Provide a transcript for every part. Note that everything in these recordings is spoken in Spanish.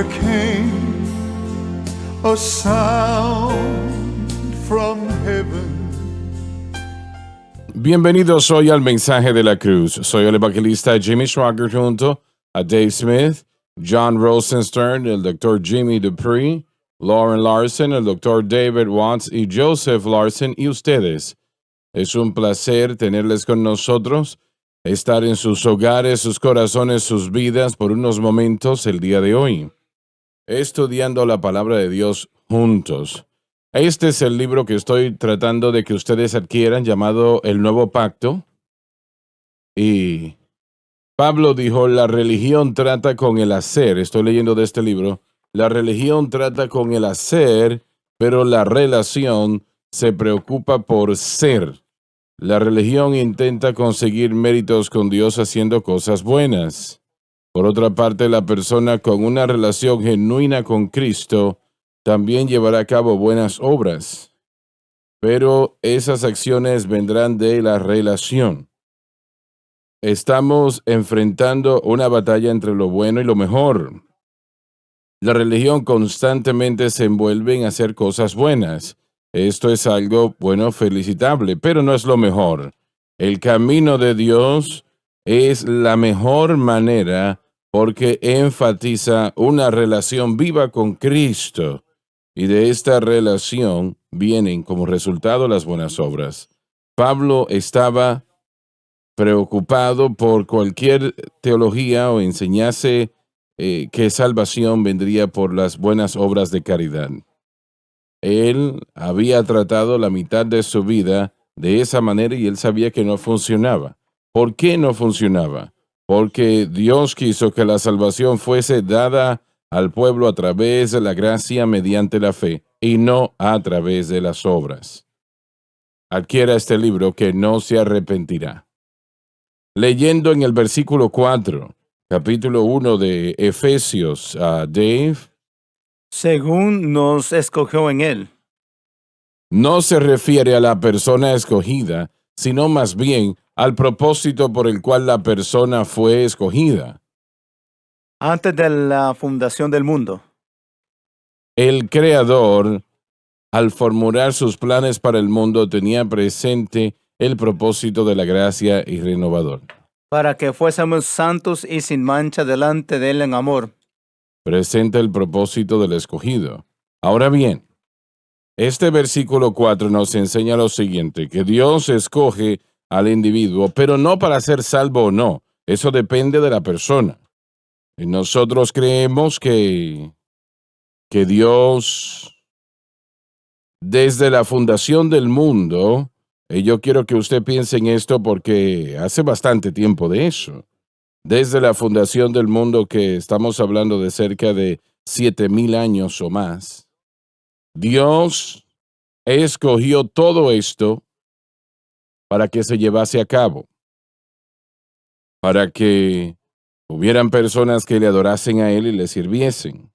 came a sound from heaven. Bienvenidos hoy al Mensaje de la Cruz. Soy el evangelista Jimmy Schwager junto a Dave Smith, John Rosenstern, el Dr. Jimmy Dupree, Lauren Larson, el Dr. David Watts y Joseph Larson y ustedes. Es un placer tenerles con nosotros, estar en sus hogares, sus corazones, sus vidas por unos momentos el día de hoy, estudiando la palabra de Dios juntos. Este es el libro que estoy tratando de que ustedes adquieran, llamado El Nuevo Pacto. Y Pablo dijo, la religión trata con el hacer. Estoy leyendo de este libro. La religión trata con el hacer, pero la relación se preocupa por ser. La religión intenta conseguir méritos con Dios haciendo cosas buenas. Por otra parte, la persona con una relación genuina con Cristo también llevará a cabo buenas obras, pero esas acciones vendrán de la relación. Estamos enfrentando una batalla entre lo bueno y lo mejor. La religión constantemente se envuelve en hacer cosas buenas. Esto es algo, bueno, felicitable, pero no es lo mejor. El camino de Dios es la mejor manera porque enfatiza una relación viva con Cristo. Y de esta relación vienen como resultado las buenas obras. Pablo estaba preocupado por cualquier teología o enseñase que salvación vendría por las buenas obras de caridad. Él había tratado la mitad de su vida de esa manera y él sabía que no funcionaba. ¿Por qué no funcionaba? Porque Dios quiso que la salvación fuese dada al pueblo a través de la gracia mediante la fe y no a través de las obras. Adquiera este libro que no se arrepentirá. Leyendo en el versículo 4, capítulo 1 de Efesios, Dave, según nos escogió en él, no se refiere a la persona escogida, sino más bien al propósito por el cual la persona fue escogida. antes de la fundación del mundo, El Creador, al formular sus planes para el mundo, tenía presente el propósito de la gracia y renovador. para que fuésemos santos y sin mancha delante de él en amor. Presenta el propósito del escogido. Ahora bien, este versículo 4 nos enseña lo siguiente, que Dios escoge al individuo, pero no para ser salvo o no. Eso depende de la persona. Y nosotros creemos que Dios, desde la fundación del mundo, y yo quiero que usted piense en esto porque hace bastante tiempo de eso. Desde la fundación del mundo, que estamos hablando de cerca de 7,000 años o más, Dios escogió todo esto para que se llevase a cabo, para que hubieran personas que le adorasen a Él y le sirviesen.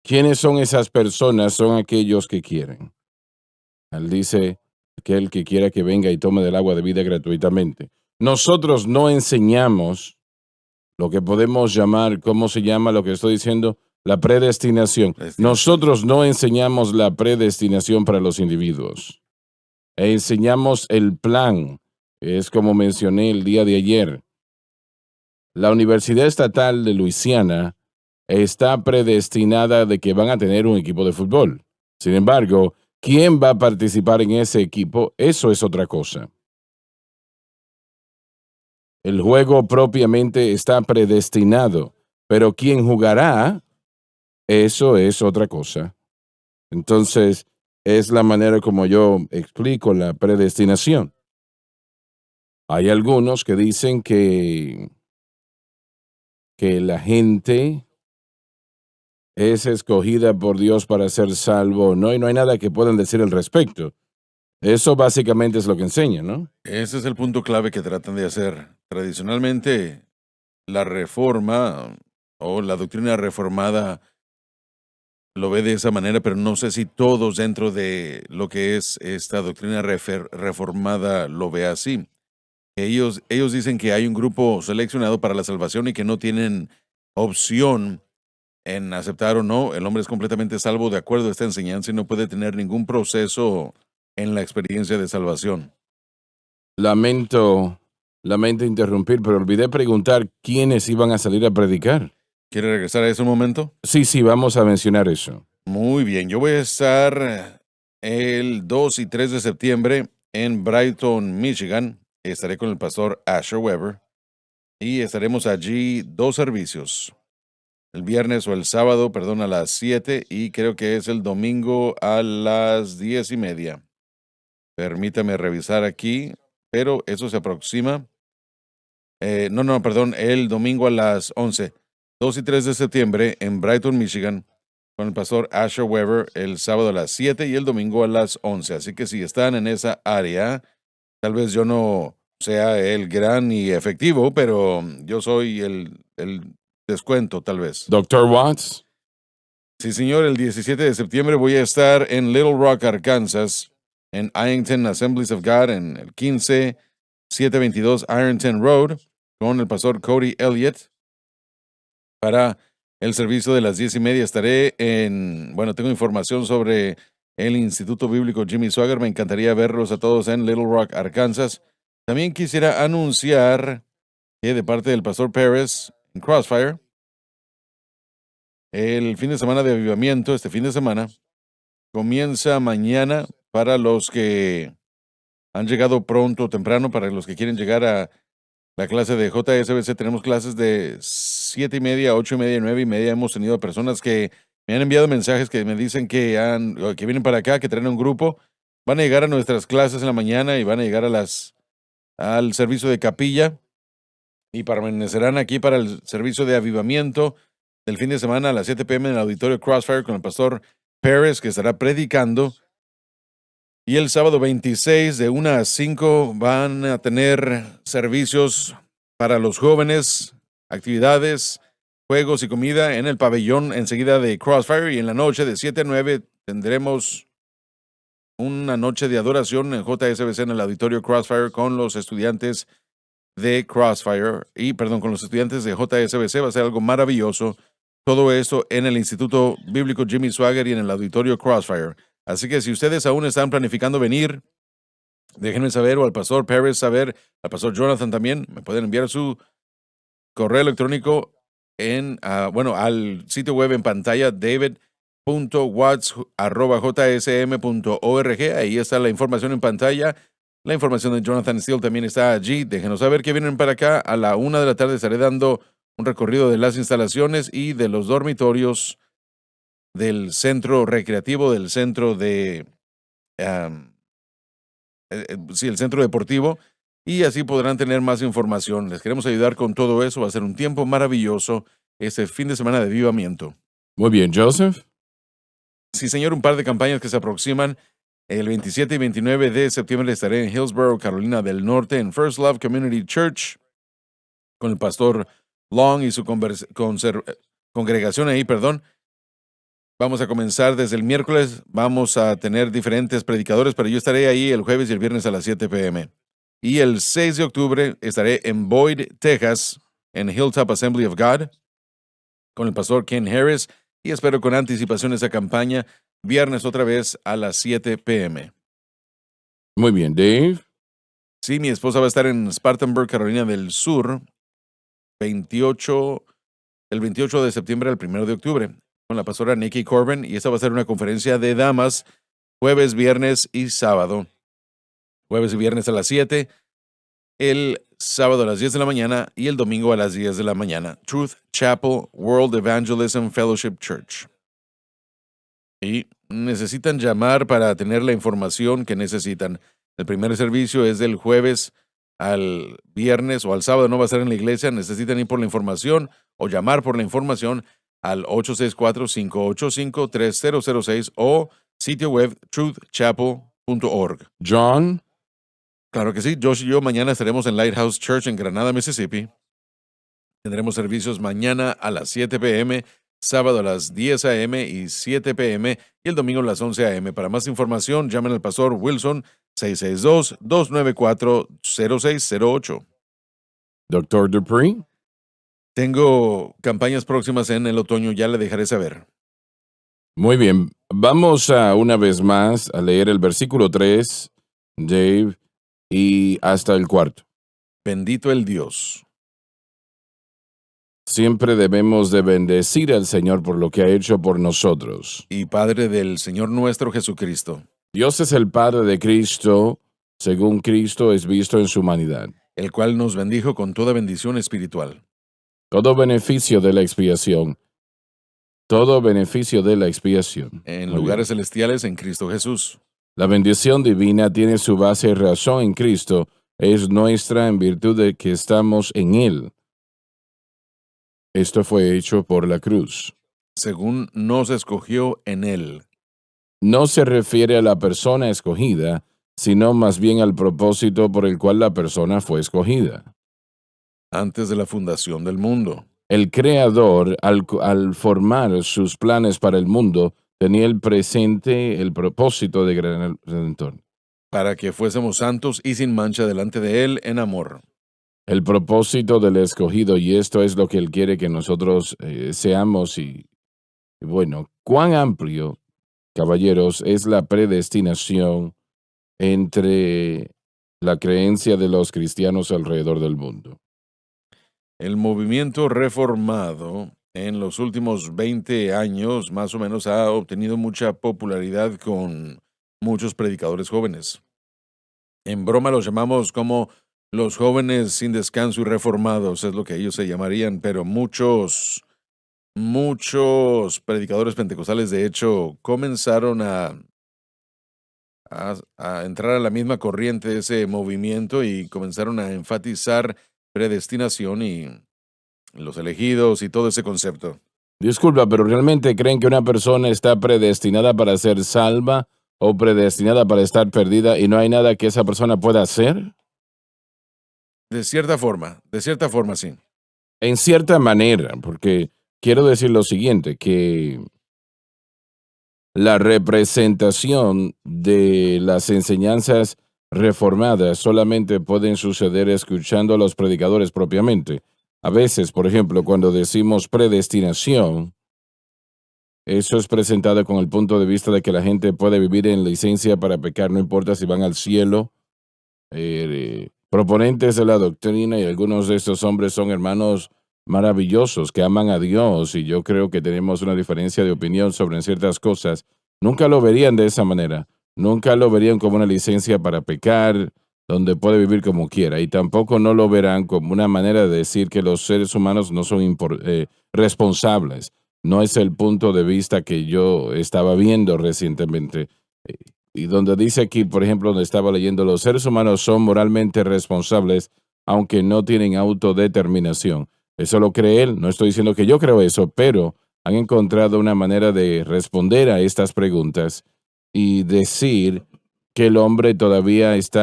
¿Quiénes son esas personas? Son aquellos que quieren. Él dice, aquel que quiera que venga y tome del agua de vida gratuitamente. Nosotros no enseñamos lo que podemos llamar, ¿cómo se llama lo que estoy diciendo? La predestinación. Nosotros no enseñamos la predestinación para los individuos. Enseñamos el plan. Es como mencioné el día de ayer. La Universidad Estatal de Luisiana está predestinada de que van a tener un equipo de fútbol. Sin embargo, ¿quién va a participar en ese equipo? Eso es otra cosa. El juego propiamente está predestinado, pero ¿quién jugará? Eso es otra cosa. Entonces, es la manera como yo explico la predestinación. Hay algunos que dicen que la gente es escogida por Dios para ser salvo, ¿no? Y no hay nada que puedan decir al respecto. Eso básicamente es lo que enseña, ¿no? Ese es el punto clave que tratan de hacer. Tradicionalmente, la reforma o la doctrina reformada lo ve de esa manera, pero no sé si todos dentro de lo que es esta doctrina reformada lo ve así. Ellos dicen que hay un grupo seleccionado para la salvación y que no tienen opción en aceptar o no. El hombre es completamente salvo de acuerdo a esta enseñanza y no puede tener ningún proceso en la experiencia de salvación. Lamento interrumpir, pero olvidé preguntar quiénes iban a salir a predicar. ¿Quiere regresar a eso un momento? Sí, vamos a mencionar eso. Muy bien, yo voy a estar el 2 y 3 de septiembre en Brighton, Michigan. Estaré con el pastor Asher Weber y estaremos allí 2 servicios. El viernes o el sábado, perdón, a las 7 y creo que es el domingo a las 10:30. Permítame revisar aquí, pero eso se aproxima. Perdón, el domingo a las 11. 2 y 3 de septiembre en Brighton, Michigan, con el pastor Asher Weber, el sábado a las 7 y el domingo a las 11. Así que si están en esa área, tal vez yo no sea el gran y efectivo, pero yo soy el descuento, tal vez. Dr. Watts, Sí, señor, el 17 de septiembre voy a estar en Little Rock, Arkansas, en Ironton Assemblies of God, en el 15722 Ironton Road, con el pastor Cody Elliott. Para el servicio de las 10:30 estaré tengo información sobre el Instituto Bíblico Jimmy Swaggart. Me encantaría verlos a todos en Little Rock, Arkansas. También quisiera anunciar que de parte del pastor Pérez en Crossfire, el fin de semana de avivamiento, este fin de semana, comienza mañana para los que han llegado pronto o temprano, para los que quieren llegar a la clase de JSBC. Tenemos clases de 7:30, 8:30, 9:30. Hemos tenido personas que me han enviado mensajes que me dicen que vienen para acá, que traen un grupo. Van a llegar a nuestras clases en la mañana y van a llegar al servicio de capilla y permanecerán aquí para el servicio de avivamiento del fin de semana a las 7 p.m. en el auditorio Crossfire con el pastor Pérez, que estará predicando. Y el sábado 26 de 1 a 5 van a tener servicios para los jóvenes, actividades, juegos y comida en el pabellón enseguida de Crossfire. Y en la noche de 7 a 9 tendremos una noche de adoración en JSBC en el auditorio Crossfire con los estudiantes de Crossfire con los estudiantes de JSBC. Va a ser algo maravilloso. Todo esto en el Instituto Bíblico Jimmy Swaggart y en el auditorio Crossfire. Así que si ustedes aún están planificando venir, déjenme saber, o al pastor Pérez saber, al pastor Jonathan también, me pueden enviar su correo electrónico al sitio web en pantalla, david.watts@jsm.org. Ahí está la información en pantalla. La información de Jonathan Steele también está allí. Déjenos saber que vienen para acá. A la 1 de la tarde estaré dando un recorrido de las instalaciones y de los dormitorios del centro recreativo, del centro el centro deportivo, y así podrán tener más información. Les queremos ayudar con todo eso. Va a ser un tiempo maravilloso este fin de semana de avivamiento. muy bien, Joseph. Sí, señor, un par de campañas que se aproximan. El 27 y 29 de septiembre estaré en Hillsborough, Carolina del Norte, en First Love Community Church, con el pastor Long y su congregación ahí, Vamos a comenzar desde el miércoles. Vamos a tener diferentes predicadores, pero yo estaré ahí el jueves y el viernes a las 7 p.m. Y el 6 de octubre estaré en Boyd, Texas, en Hilltop Assembly of God, con el pastor Ken Harris, y espero con anticipación esa campaña, viernes otra vez a las 7 p.m. Muy bien, Dave. Sí, mi esposa va a estar en Spartanburg, Carolina del Sur, el 28 de septiembre al 1 de octubre, con la pastora Nikki Corbin, y esta va a ser una conferencia de damas, jueves, viernes y sábado. Jueves y viernes a las 7, el sábado a las 10 de la mañana y el domingo a las 10 de la mañana. Truth Chapel World Evangelism Fellowship Church. Y necesitan llamar para tener la información que necesitan. El primer servicio es del jueves al viernes o al sábado, no va a estar en la iglesia. Necesitan ir por la información o llamar por la información al 864-585-3006 o sitio web truthchapel.org. John. Claro que sí, Josh y yo mañana estaremos en Lighthouse Church en Granada, Mississippi. Tendremos servicios mañana a las 7 p.m., sábado a las 10 a.m. y 7 p.m. y el domingo a las 11 a.m. Para más información, llamen al pastor Wilson 662-294-0608. Dr. Dupree. Tengo campañas próximas en el otoño, ya le dejaré saber. Muy bien, vamos a una vez más a leer el versículo 3, Dave, y hasta el cuarto. Bendito el Dios. Siempre debemos de bendecir al Señor por lo que ha hecho por nosotros. Y Padre del Señor nuestro Jesucristo, Dios es el Padre de Cristo, según Cristo es visto en su humanidad. el cual nos bendijo con toda bendición espiritual, Todo beneficio de la expiación. Todo beneficio de la expiación. en Muy lugares bien. celestiales en Cristo Jesús. La bendición divina tiene su base y razón en Cristo. Es nuestra en virtud de que estamos en Él. Esto fue hecho por la cruz. Según nos escogió en Él, No se refiere a la persona escogida, sino más bien al propósito por el cual la persona fue escogida. antes de la fundación del mundo, El Creador, al formar sus planes para el mundo, tenía el presente, el propósito de gran redentor. para que fuésemos santos y sin mancha delante de Él en amor. El propósito del escogido, y esto es lo que Él quiere que nosotros seamos. Y bueno, cuán amplio, caballeros, es la predestinación entre la creencia de los cristianos alrededor del mundo. El movimiento reformado en los últimos 20 años más o menos ha obtenido mucha popularidad con muchos predicadores jóvenes. En broma los llamamos como los jóvenes sin descanso y reformados, es lo que ellos se llamarían, pero muchos predicadores pentecostales de hecho comenzaron a entrar a la misma corriente de ese movimiento y comenzaron a enfatizar predestinación y los elegidos y todo ese concepto. Disculpa, pero ¿realmente creen que una persona está predestinada para ser salva o predestinada para estar perdida y no hay nada que esa persona pueda hacer? De cierta forma, sí. En cierta manera, porque quiero decir lo siguiente, que la representación de las enseñanzas reformadas solamente pueden suceder escuchando a los predicadores propiamente. A veces, por ejemplo, cuando decimos predestinación, eso es presentado con el punto de vista de que la gente puede vivir en licencia para pecar, no importa si van al cielo. Proponentes de la doctrina y algunos de estos hombres son hermanos maravillosos que aman a Dios y yo creo que tenemos una diferencia de opinión sobre ciertas cosas. Nunca lo verían de esa manera. Nunca lo verían como una licencia para pecar, donde puede vivir como quiera. Y tampoco no lo verán como una manera de decir que los seres humanos no son responsables. No es el punto de vista que yo estaba viendo recientemente. Y donde dice aquí, por ejemplo, donde estaba leyendo, los seres humanos son moralmente responsables, aunque no tienen autodeterminación. Eso lo cree él. No estoy diciendo que yo creo eso, pero han encontrado una manera de responder a estas preguntas y decir que el hombre todavía es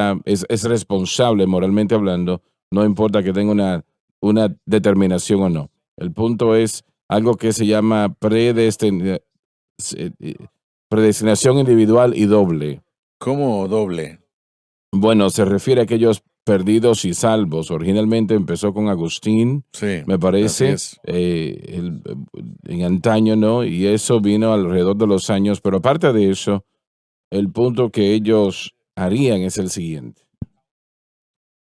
responsable moralmente hablando, no importa que tenga una determinación o no. El punto es algo que se llama predestinación individual y doble. ¿Cómo doble? Bueno, se refiere a aquellos perdidos y salvos. Originalmente empezó con Agustín, Sí, me parece, así es. en antaño, ¿no? Y eso vino alrededor de los años, pero aparte de eso, el punto que ellos harían es el siguiente.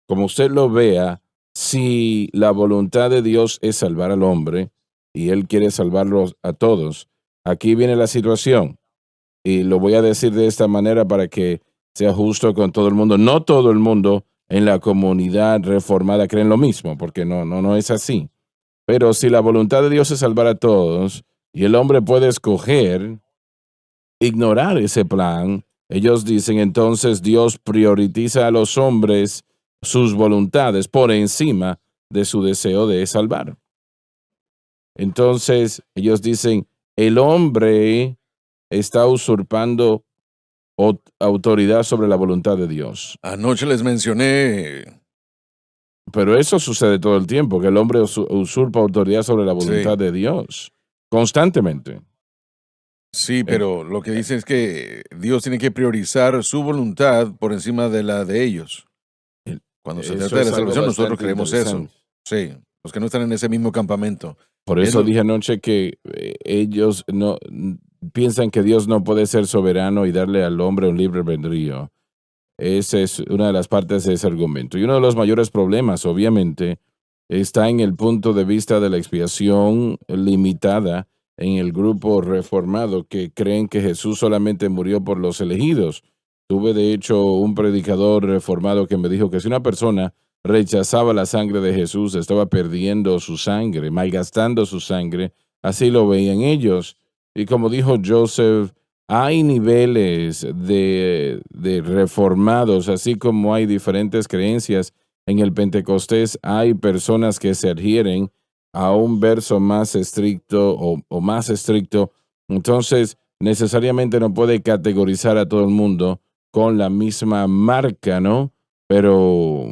Como usted lo vea, si la voluntad de Dios es salvar al hombre y Él quiere salvarlos a todos, aquí viene la situación. Y lo voy a decir de esta manera para que sea justo con todo el mundo. No todo el mundo en la comunidad reformada creen lo mismo, porque no es así. Pero si la voluntad de Dios es salvar a todos y el hombre puede escoger ignorar ese plan, ellos dicen entonces Dios prioriza a los hombres sus voluntades por encima de su deseo de salvar. Entonces ellos dicen el hombre está usurpando autoridad sobre la voluntad de Dios. Anoche les mencioné. Pero eso sucede todo el tiempo, que el hombre usurpa autoridad sobre la voluntad de Dios, constantemente. Sí, pero lo que dice es que Dios tiene que priorizar su voluntad por encima de la de ellos. Cuando se Eso trata de es la algo salvación, nosotros bastante creemos eso. interesante. Sí, los que no están en ese mismo campamento. Por Es eso lo- dije anoche que ellos no piensan que Dios no puede ser soberano y darle al hombre un libre albedrío. Esa es una de las partes de ese argumento. Y uno de los mayores problemas, obviamente, está en el punto de vista de la expiación limitada en el grupo reformado que creen que Jesús solamente murió por los elegidos. Tuve, de hecho, un predicador reformado que me dijo que si una persona rechazaba la sangre de Jesús, estaba perdiendo su sangre, malgastando su sangre. Así lo veían ellos. Y como dijo Joseph, hay niveles de reformados, así como hay diferentes creencias. En el Pentecostés hay personas que se adhieren a un verso más estricto o más estricto. Entonces, necesariamente no puede categorizar a todo el mundo con la misma marca, ¿no? Pero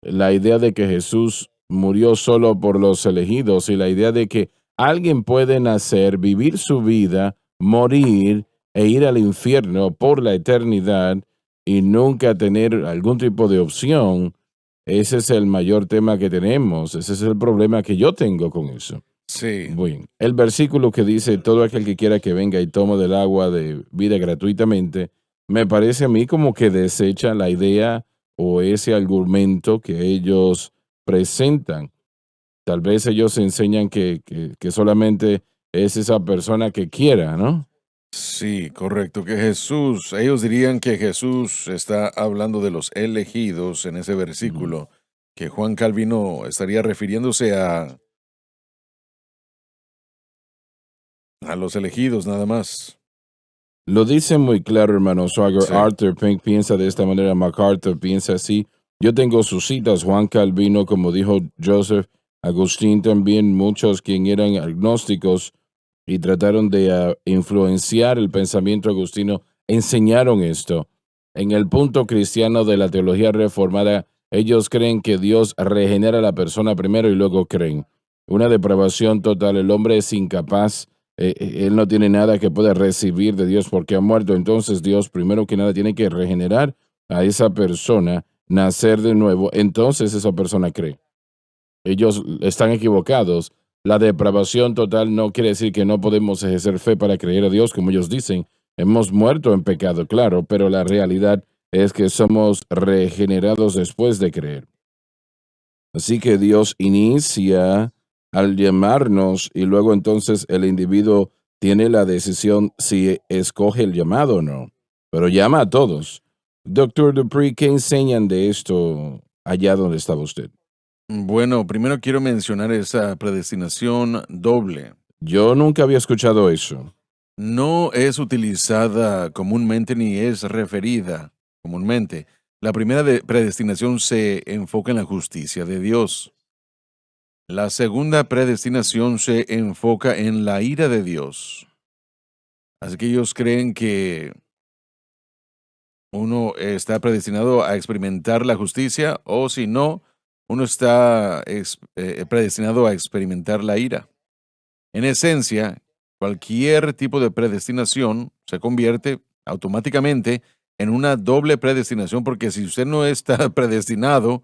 la idea de que Jesús murió solo por los elegidos y la idea de que alguien puede nacer, vivir su vida, morir e ir al infierno por la eternidad y nunca tener algún tipo de opción, ese es el mayor tema que tenemos, ese es el problema que yo tengo con eso. Sí, Bueno, el versículo que dice, todo aquel que quiera que venga y tome del agua de vida gratuitamente, me parece a mí como que desecha la idea o ese argumento que ellos presentan. Tal vez ellos enseñan que solamente es esa persona que quiera, ¿no? sí, correcto. Que Jesús, ellos dirían que Jesús está hablando de los elegidos en ese versículo, que Juan Calvino estaría refiriéndose a los elegidos nada más. Lo dice muy claro, hermano Swagger. Sí. Arthur Pink piensa de esta manera, MacArthur piensa así. Yo tengo sus citas, Juan Calvino, como dijo Joseph, Agustín también, muchos quien eran agnósticos y trataron de influenciar el pensamiento agustino, enseñaron esto. En el punto cristiano de la teología reformada, ellos creen que Dios regenera a la persona primero y luego creen. Una depravación total, el hombre es incapaz, él no tiene nada que pueda recibir de Dios porque ha muerto, entonces Dios primero que nada tiene que regenerar a esa persona, nacer de nuevo, entonces esa persona cree. Ellos están equivocados. La depravación total no quiere decir que no podemos ejercer fe para creer a Dios, como ellos dicen. Hemos muerto en pecado, claro, pero la realidad es que somos regenerados después de creer. Así que Dios inicia al llamarnos y luego entonces el individuo tiene la decisión si escoge el llamado o no, pero llama a todos. Doctor Dupree, ¿qué enseñan de esto allá donde estaba usted? Bueno, primero quiero mencionar esa predestinación doble. Yo nunca había escuchado eso. No es utilizada comúnmente ni es referida comúnmente. La primera predestinación se enfoca en la justicia de Dios. La segunda predestinación se enfoca en la ira de Dios. Así que ellos creen que uno está predestinado a experimentar la justicia o si no, uno está predestinado a experimentar la ira. En esencia, cualquier tipo de predestinación se convierte automáticamente en una doble predestinación porque si usted no está predestinado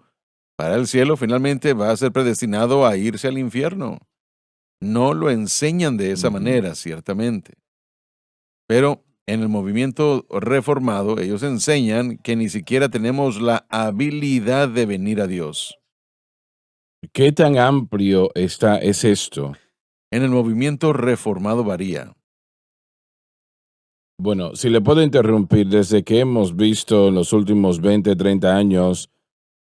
para el cielo, finalmente va a ser predestinado a irse al infierno. No lo enseñan de esa Ujú. manera, ciertamente. Pero en el movimiento reformado, ellos enseñan que ni siquiera tenemos la habilidad de venir a Dios. ¿Qué tan amplio es esto? En el movimiento reformado varía. Bueno, si le puedo interrumpir, desde que hemos visto en los últimos 20, 30 años,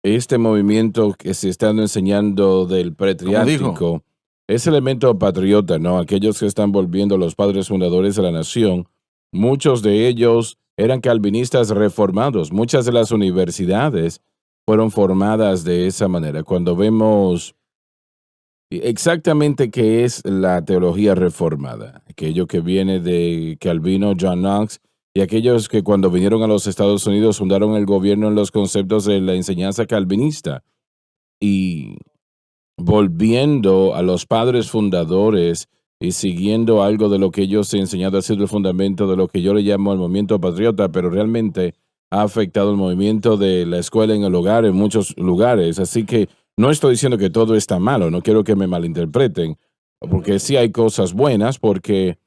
este movimiento que se está enseñando del Como dijo, pretriático, ese elemento patriota, ¿no? Aquellos que están volviendo los padres fundadores de la nación, muchos de ellos eran calvinistas reformados. Muchas de las universidades fueron formadas de esa manera. Cuando vemos exactamente qué es la teología reformada, aquello que viene de Calvino, John Knox, y aquellos que cuando vinieron a los Estados Unidos fundaron el gobierno en los conceptos de la enseñanza calvinista. Y volviendo a los padres fundadores y siguiendo algo de lo que ellos han enseñado ha sido el fundamento de lo que yo le llamo el movimiento patriota, pero realmente ha afectado el movimiento de la escuela en el hogar en muchos lugares. Así que No estoy diciendo que todo está malo, no quiero que me malinterpreten, porque sí hay cosas buenas, porque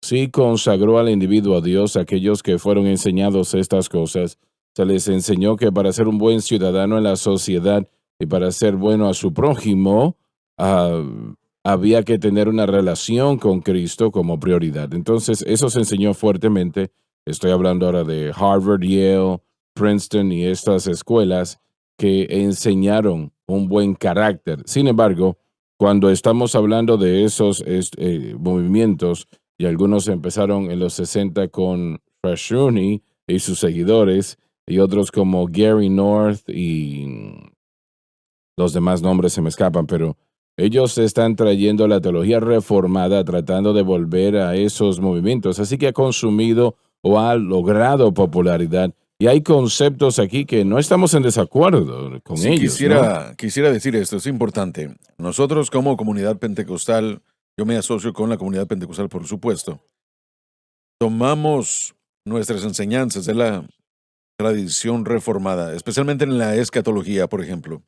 sí consagró al individuo a Dios, aquellos que fueron enseñados estas cosas. Se les enseñó que para ser un buen ciudadano en la sociedad y para ser bueno a su prójimo, ah, había que tener una relación con Cristo como prioridad. Entonces, eso se enseñó fuertemente. Estoy hablando ahora de Harvard, Yale, Princeton y estas escuelas que enseñaron un buen carácter. Sin embargo, cuando estamos hablando de esos movimientos, y algunos empezaron en los 60 con Frashuni y sus seguidores, y otros como Gary North y los demás nombres se me escapan, pero ellos están trayendo la teología reformada, tratando de volver a esos movimientos. Así que ha consumido o ha logrado popularidad. Y hay conceptos aquí que no estamos en desacuerdo con Sí, ellos, ¿no? quisiera decir esto, es importante. Nosotros como comunidad pentecostal, yo me asocio con la comunidad pentecostal, por supuesto. Tomamos nuestras enseñanzas de la tradición reformada, especialmente en la escatología, por ejemplo.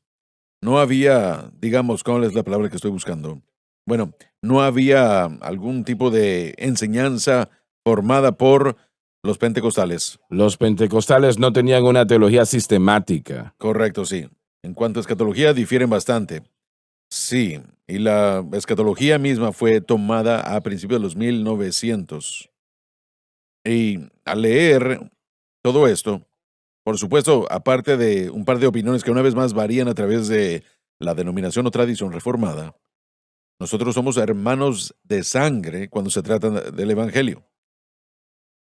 No había, digamos, ¿cuál es la palabra que estoy buscando? Bueno, no había algún tipo de enseñanza formada por los pentecostales. Los pentecostales no tenían una teología sistemática. Correcto, sí. En cuanto a escatología, difieren bastante. Sí, y la escatología misma fue tomada a principios de los 1900. Y al leer todo esto, por supuesto, aparte de un par de opiniones que una vez más varían a través de la denominación o tradición reformada, nosotros somos hermanos de sangre cuando se trata del Evangelio.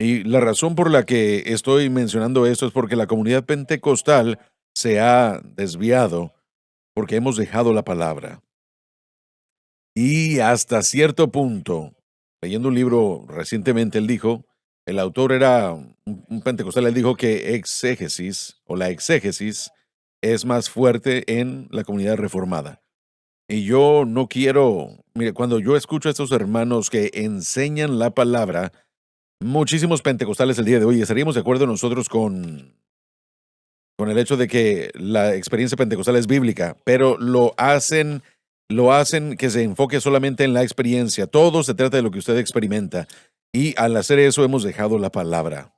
Y la razón por la que estoy mencionando esto es porque la comunidad pentecostal se ha desviado porque hemos dejado la palabra. Y hasta cierto punto, leyendo un libro recientemente, él dijo, el autor era un pentecostal, él dijo que exégesis o la exégesis es más fuerte en la comunidad reformada. Y yo no quiero, mire, cuando yo escucho a estos hermanos que enseñan la palabra, muchísimos pentecostales el día de hoy, estaríamos de acuerdo nosotros con el hecho de que la experiencia pentecostal es bíblica, pero lo hacen que se enfoque solamente en la experiencia. Todo se trata de lo que usted experimenta. Y al hacer eso hemos dejado la palabra.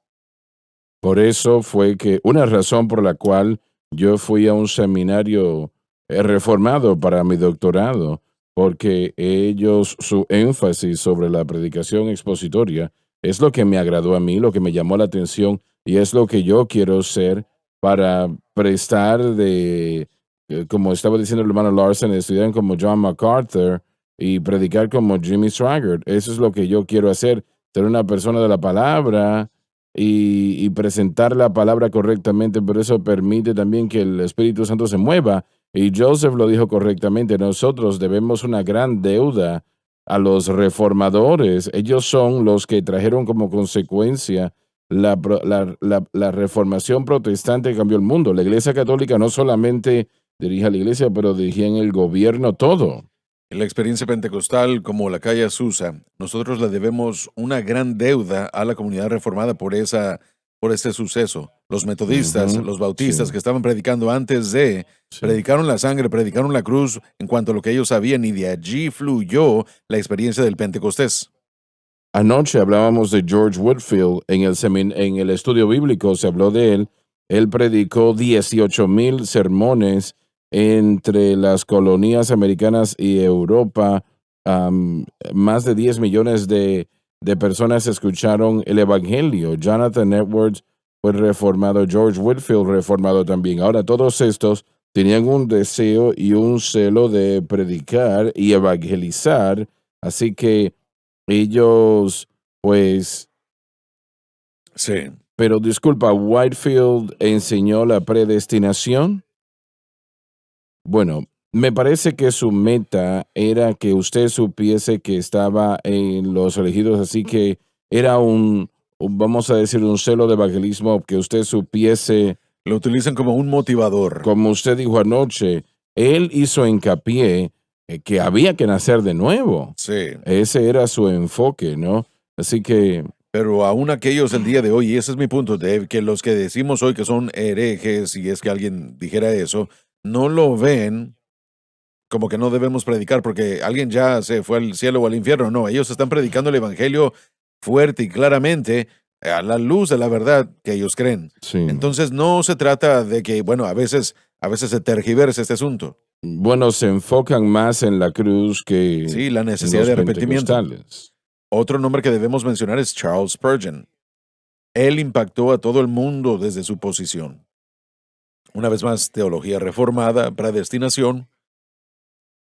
Por eso fue que una razón por la cual yo fui a un seminario reformado para mi doctorado, porque ellos, su énfasis sobre la predicación expositoria, es lo que me agradó a mí, lo que me llamó la atención y es lo que yo quiero ser para prestar como estaba diciendo el hermano Larson, estudiar como John MacArthur y predicar como Jimmy Swaggart. Eso es lo que yo quiero hacer, ser una persona de la palabra y presentar la palabra correctamente, pero eso permite también que el Espíritu Santo se mueva. Y Joseph lo dijo correctamente, nosotros debemos una gran deuda a los reformadores. Ellos son los que trajeron como consecuencia la reformación protestante que cambió el mundo. La Iglesia Católica no solamente dirige a la Iglesia, pero dirige en el gobierno todo. En la experiencia pentecostal, como la calle Azusa, nosotros le debemos una gran deuda a la comunidad reformada por este suceso. Los metodistas, Ujú, los bautistas sí, que estaban predicando antes sí. predicaron la sangre, predicaron la cruz en cuanto a lo que ellos sabían y de allí fluyó la experiencia del Pentecostés. Anoche hablábamos de George Whitefield en el estudio bíblico, se habló de él. Él predicó 18,000 sermones entre las colonias americanas y Europa. Más de 10 millones de personas escucharon el Evangelio. Jonathan Edwards fue reformado, George Whitefield reformado también. Ahora, todos estos tenían un deseo y un celo de predicar y evangelizar, así que ellos, pues, Sí. pero disculpa, Whitefield enseñó la predestinación. Bueno, me parece que su meta era que usted supiese que estaba en los elegidos, así que era vamos a decir, un celo de evangelismo, que usted supiese, Lo utilizan como un motivador. como usted dijo anoche, él hizo hincapié que había que nacer de nuevo. Sí. Ese era su enfoque, ¿no? Así que Pero aún aquellos el día de hoy, y ese es mi punto, Dave, que los que decimos hoy que son herejes, si es que alguien dijera eso, no lo ven como que no debemos predicar porque alguien ya se fue al cielo o al infierno. No, ellos están predicando el evangelio fuerte y claramente a la luz de la verdad que ellos creen. Sí. Entonces no se trata de que, bueno, a veces se tergiversa este asunto. Bueno, se enfocan más en la cruz que Sí, la en necesidad los de arrepentimiento. pentecostales. Otro nombre que debemos mencionar es Charles Spurgeon. Él impactó a todo el mundo desde su posición. Una vez más, teología reformada, predestinación.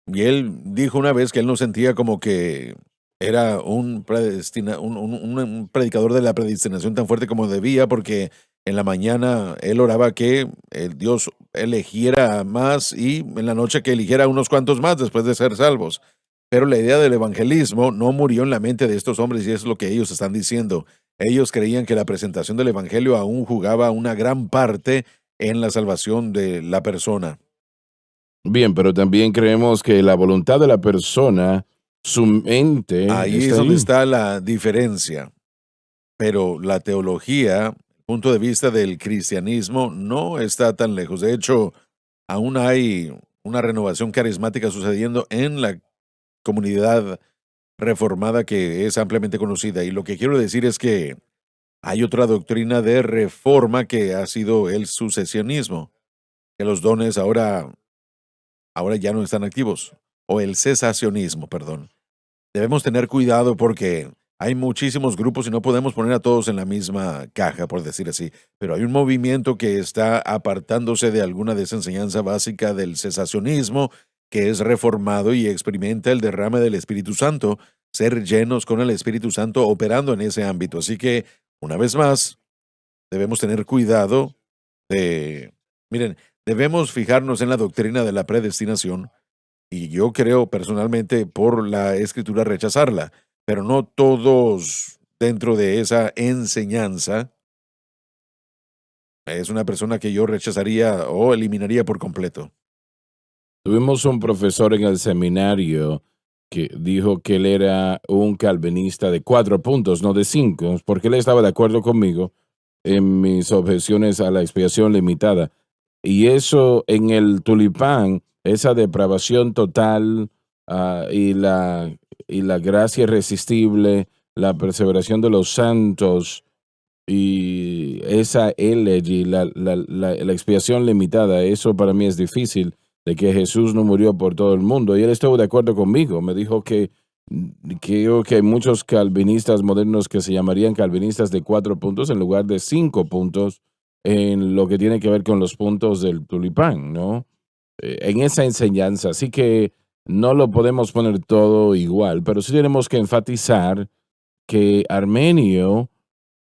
Y él dijo una vez que él no sentía como que era un predicador de la predestinación tan fuerte como debía, porque en la mañana él oraba que el Dios eligiera más y en la noche que eligiera unos cuantos más después de ser salvos. Pero la idea del evangelismo no murió en la mente de estos hombres y es lo que ellos están diciendo. Ellos creían que la presentación del evangelio aún jugaba una gran parte en la salvación de la persona. Bien, pero también creemos que la voluntad de la persona, su mente, Ahí es está donde ahí. está la diferencia. Pero la teología, el punto de vista del cristianismo, no está tan lejos. De hecho, aún hay una renovación carismática sucediendo en la comunidad reformada que es ampliamente conocida. Y lo que quiero decir es que hay otra doctrina de reforma que ha sido el sucesionismo, que los dones ahora ya no están activos, o el cesacionismo, perdón. Debemos tener cuidado porque hay muchísimos grupos y no podemos poner a todos en la misma caja, por decir así, pero hay un movimiento que está apartándose de alguna de esa enseñanza básica del cesacionismo, que es reformado y experimenta el derrame del Espíritu Santo, ser llenos con el Espíritu Santo operando en ese ámbito. Así que, una vez más, debemos tener cuidado miren, debemos fijarnos en la doctrina de la predestinación y yo creo personalmente por la escritura rechazarla, pero no todos dentro de esa enseñanza es una persona que yo rechazaría o eliminaría por completo. Tuvimos un profesor en el seminario que dijo que él era un calvinista de 4 puntos, no de 5, porque él estaba de acuerdo conmigo en mis objeciones a la expiación limitada. Y eso en el tulipán, esa depravación total, y la gracia irresistible, la perseveración de los santos y esa elegy, la expiación limitada, eso para mí es difícil, de que Jesús no murió por todo el mundo. Y él estuvo de acuerdo conmigo, me dijo que creo que hay muchos calvinistas modernos que se llamarían calvinistas de 4 puntos en lugar de 5 puntos en lo que tiene que ver con los puntos del tulipán, ¿no? En esa enseñanza. Así que no lo podemos poner todo igual, pero sí tenemos que enfatizar que Armenio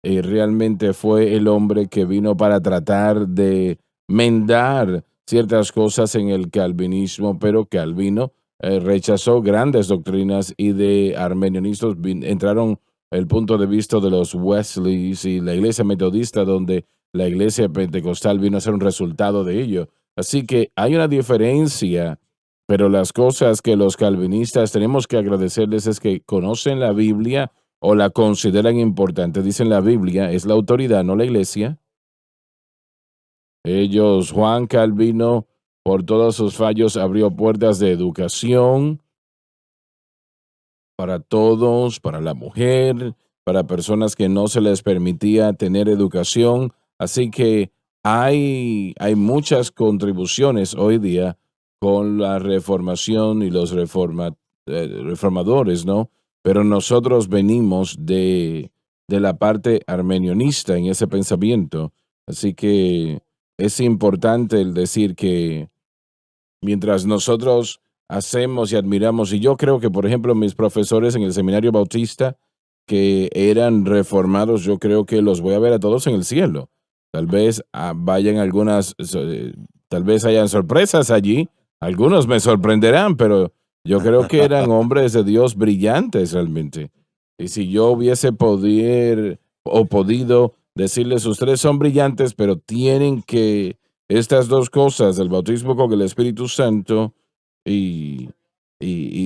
realmente fue el hombre que vino para tratar de mendar ciertas cosas en el calvinismo, pero Calvino rechazó grandes doctrinas y de armenionistas entraron el punto de vista de los Wesleys y la iglesia metodista, donde la iglesia pentecostal vino a ser un resultado de ello. Así que hay una diferencia, pero las cosas que los calvinistas tenemos que agradecerles es que conocen la Biblia o la consideran importante. Dicen la Biblia es la autoridad, no la iglesia. Ellos, Juan Calvino, por todos sus fallos, abrió puertas de educación para todos, para la mujer, para personas que no se les permitía tener educación. Así que hay muchas contribuciones hoy día con la reformación y los reformadores, ¿no? Pero nosotros venimos de la parte armenionista en ese pensamiento. Así que es importante el decir que mientras nosotros hacemos y admiramos, y yo creo que, por ejemplo, mis profesores en el seminario bautista que eran reformados, yo creo que los voy a ver a todos en el cielo. Tal vez vayan tal vez hayan sorpresas allí. Algunos me sorprenderán, pero yo creo que eran hombres de Dios brillantes realmente. Y si yo hubiese podido decirles, ustedes son brillantes, pero tienen que, estas dos cosas, el bautismo con el Espíritu Santo y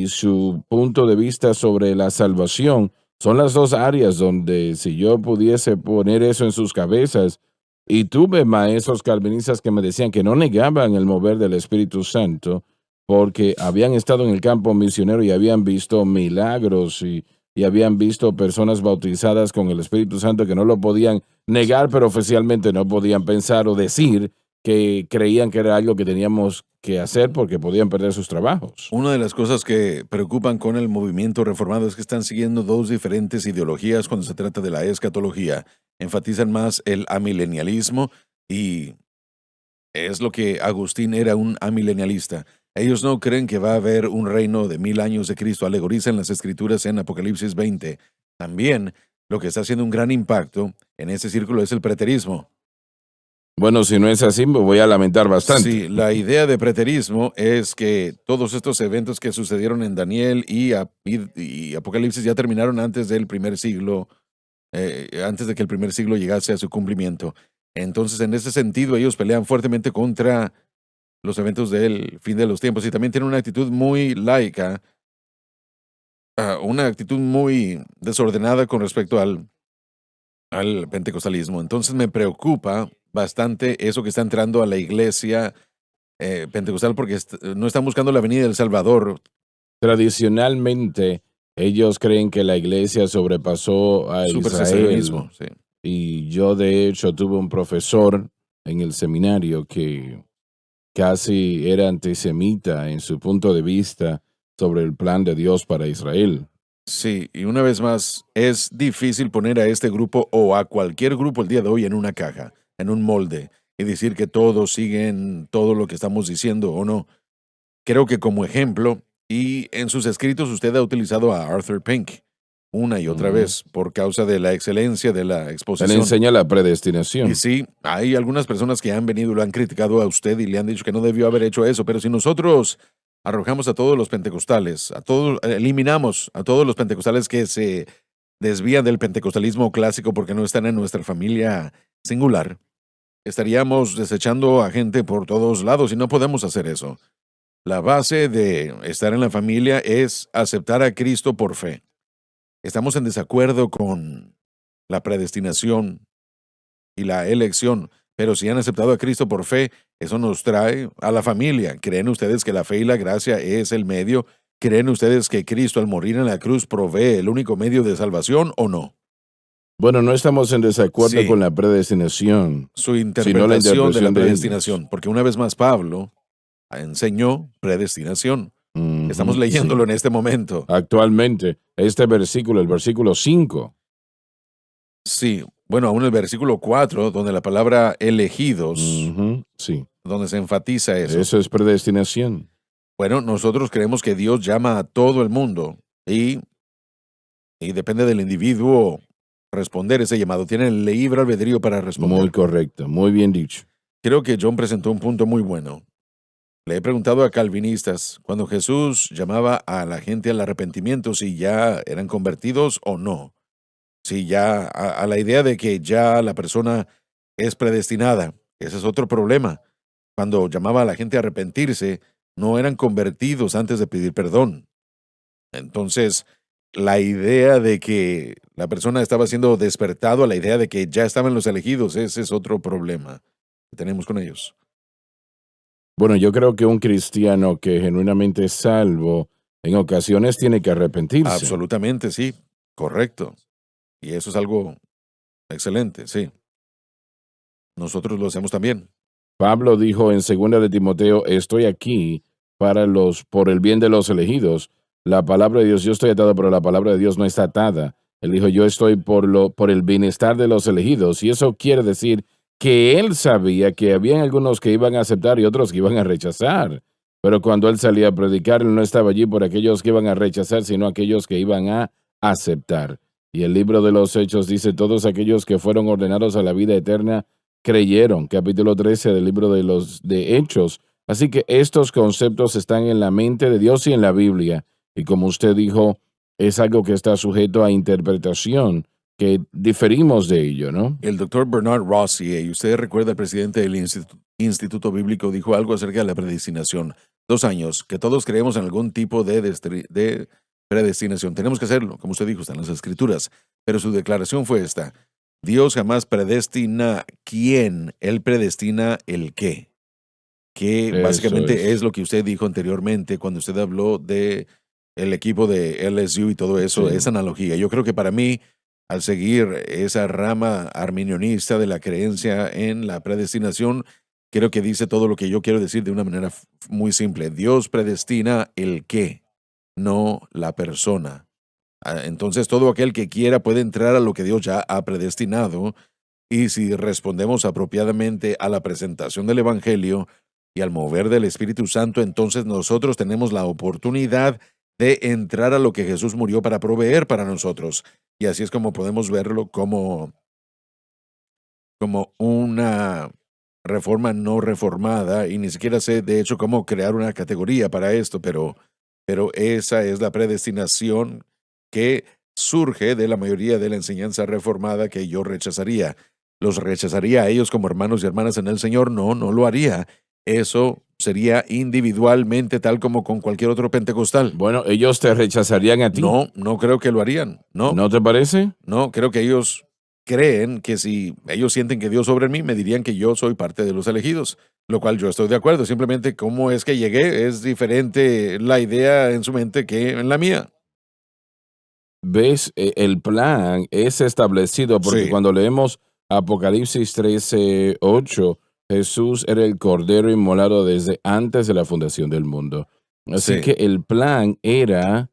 su punto de vista sobre la salvación, son las dos áreas donde si yo pudiese poner eso en sus cabezas, y tuve maestros calvinistas que me decían que no negaban el mover del Espíritu Santo, porque habían estado en el campo misionero y habían visto milagros y habían visto personas bautizadas con el Espíritu Santo que no lo podían negar, pero oficialmente no podían pensar o decir que creían que era algo que teníamos que hacer porque podían perder sus trabajos. Una de las cosas que preocupan con el movimiento reformado es que están siguiendo dos diferentes ideologías cuando se trata de la escatología. Enfatizan más el amilenialismo y es lo que Agustín era, un amilenialista. Ellos no creen que va a haber un reino de 1000 años de Cristo. Alegorizan las escrituras en Apocalipsis 20. También lo que está haciendo un gran impacto en ese círculo es el preterismo. Bueno, si no es así, me voy a lamentar bastante. Sí, la idea de preterismo es que todos estos eventos que sucedieron en Daniel y Apocalipsis ya terminaron antes del primer siglo, antes de que el primer siglo llegase a su cumplimiento. Entonces, en ese sentido, ellos pelean fuertemente contra los eventos del fin de los tiempos y también tienen una actitud muy laica, una actitud muy desordenada con respecto al pentecostalismo. Entonces, me preocupa bastante eso que está entrando a la iglesia pentecostal porque no están buscando la venida del Salvador. Tradicionalmente, ellos creen que la iglesia sobrepasó a Su Israel. persecucionismo, sí. Y yo, de hecho, tuve un profesor en el seminario que casi era antisemita en su punto de vista sobre el plan de Dios para Israel. Sí, y una vez más, es difícil poner a este grupo o a cualquier grupo el día de hoy en una caja, en un molde, y decir que todos siguen todo lo que estamos diciendo o no. Creo que como ejemplo, y en sus escritos usted ha utilizado a Arthur Pink una y otra Ujú. vez por causa de la excelencia de la Él exposición. enseña la predestinación. Y sí, hay algunas personas que han venido y lo han criticado a usted y le han dicho que no debió haber hecho eso, pero si nosotros arrojamos a todos los pentecostales, eliminamos a todos los pentecostales que se desvían del pentecostalismo clásico porque no están en nuestra familia singular, estaríamos desechando a gente por todos lados y no podemos hacer eso. La base de estar en la familia es aceptar a Cristo por fe. Estamos en desacuerdo con la predestinación y la elección, pero si han aceptado a Cristo por fe, eso nos trae a la familia. ¿Creen ustedes que la fe y la gracia es el medio? ¿Creen ustedes que Cristo al morir en la cruz provee el único medio de salvación o no? Bueno, no estamos en desacuerdo Sí. con la predestinación. Su interpretación de la interpretación de ellos. predestinación, porque una vez más Pablo enseñó predestinación. Estamos Ujú, leyéndolo sí. en este momento. Actualmente, este versículo, el versículo 5. Sí, bueno, aún el versículo 4, donde la palabra elegidos, Ujú, sí. donde se enfatiza eso. Eso es predestinación. Bueno, nosotros creemos que Dios llama a todo el mundo y depende del individuo responder ese llamado. Tiene el libre albedrío para responder. Muy correcto, muy bien dicho. Creo que John presentó un punto muy bueno. Le he preguntado a calvinistas, cuando Jesús llamaba a la gente al arrepentimiento, si ya eran convertidos o no. Si ya, a la idea de que ya la persona es predestinada. Ese es otro problema. Cuando llamaba a la gente a arrepentirse, no eran convertidos antes de pedir perdón. Entonces, la idea de que la persona estaba siendo despertado a la idea de que ya estaban los elegidos, ese es otro problema que tenemos con ellos. Bueno, yo creo que un cristiano que genuinamente es salvo, en ocasiones tiene que arrepentirse. Absolutamente, sí, correcto. Y eso es algo excelente, sí. Nosotros lo hacemos también. Pablo dijo en 2 de Timoteo, estoy aquí por el bien de los elegidos. La palabra de Dios, yo estoy atado, pero la palabra de Dios no está atada. Él dijo, yo estoy por el bienestar de los elegidos. Y eso quiere decir que él sabía que habían algunos que iban a aceptar y otros que iban a rechazar. Pero cuando él salía a predicar, él no estaba allí por aquellos que iban a rechazar, sino aquellos que iban a aceptar. Y el libro de los Hechos dice, todos aquellos que fueron ordenados a la vida eterna creyeron, capítulo 13 del libro de Hechos. Así que estos conceptos están en la mente de Dios y en la Biblia. Y como usted dijo, es algo que está sujeto a interpretación, que diferimos de ello, ¿no? El doctor Bernard Rossi, y usted recuerda, el presidente del Instituto Bíblico, dijo algo acerca de la predestinación. 2 años, que todos creemos en algún tipo de predestinación. Tenemos que hacerlo, como usted dijo, están las escrituras. Pero su declaración fue esta. Dios jamás predestina quién, Él predestina el qué. que Eso básicamente es es. lo que usted dijo anteriormente cuando usted habló de el equipo de LSU y todo eso, Sí. esa analogía. Yo creo que para mí, al seguir esa rama arminionista de la creencia en la predestinación, creo que dice todo lo que yo quiero decir de una manera muy simple. Dios predestina el qué, no la persona. Entonces, todo aquel que quiera puede entrar a lo que Dios ya ha predestinado, y si respondemos apropiadamente a la presentación del Evangelio y al mover del Espíritu Santo, entonces nosotros tenemos la oportunidad de entrar a lo que Jesús murió para proveer para nosotros. Y así es como podemos verlo como una reforma no reformada, y ni siquiera sé de hecho cómo crear una categoría para esto, pero esa es la predestinación que surge de la mayoría de la enseñanza reformada que yo rechazaría. ¿Los rechazaría a ellos como hermanos y hermanas en el Señor? No, no lo haría. Eso sería individualmente, tal como con cualquier otro pentecostal. Bueno, ellos te rechazarían a ti, No, no creo que lo harían. No, ¿no te parece? no, creo que ellos creen que si ellos sienten que Dios sobre mí, me dirían que yo soy parte de los elegidos, lo cual yo estoy de acuerdo. Simplemente cómo es que llegué es diferente la idea en su mente que en la mía. ¿Ves? El plan es establecido porque Sí, cuando leemos Apocalipsis 13:8, Jesús era el Cordero inmolado desde antes de la fundación del mundo. Así sí. que el plan era,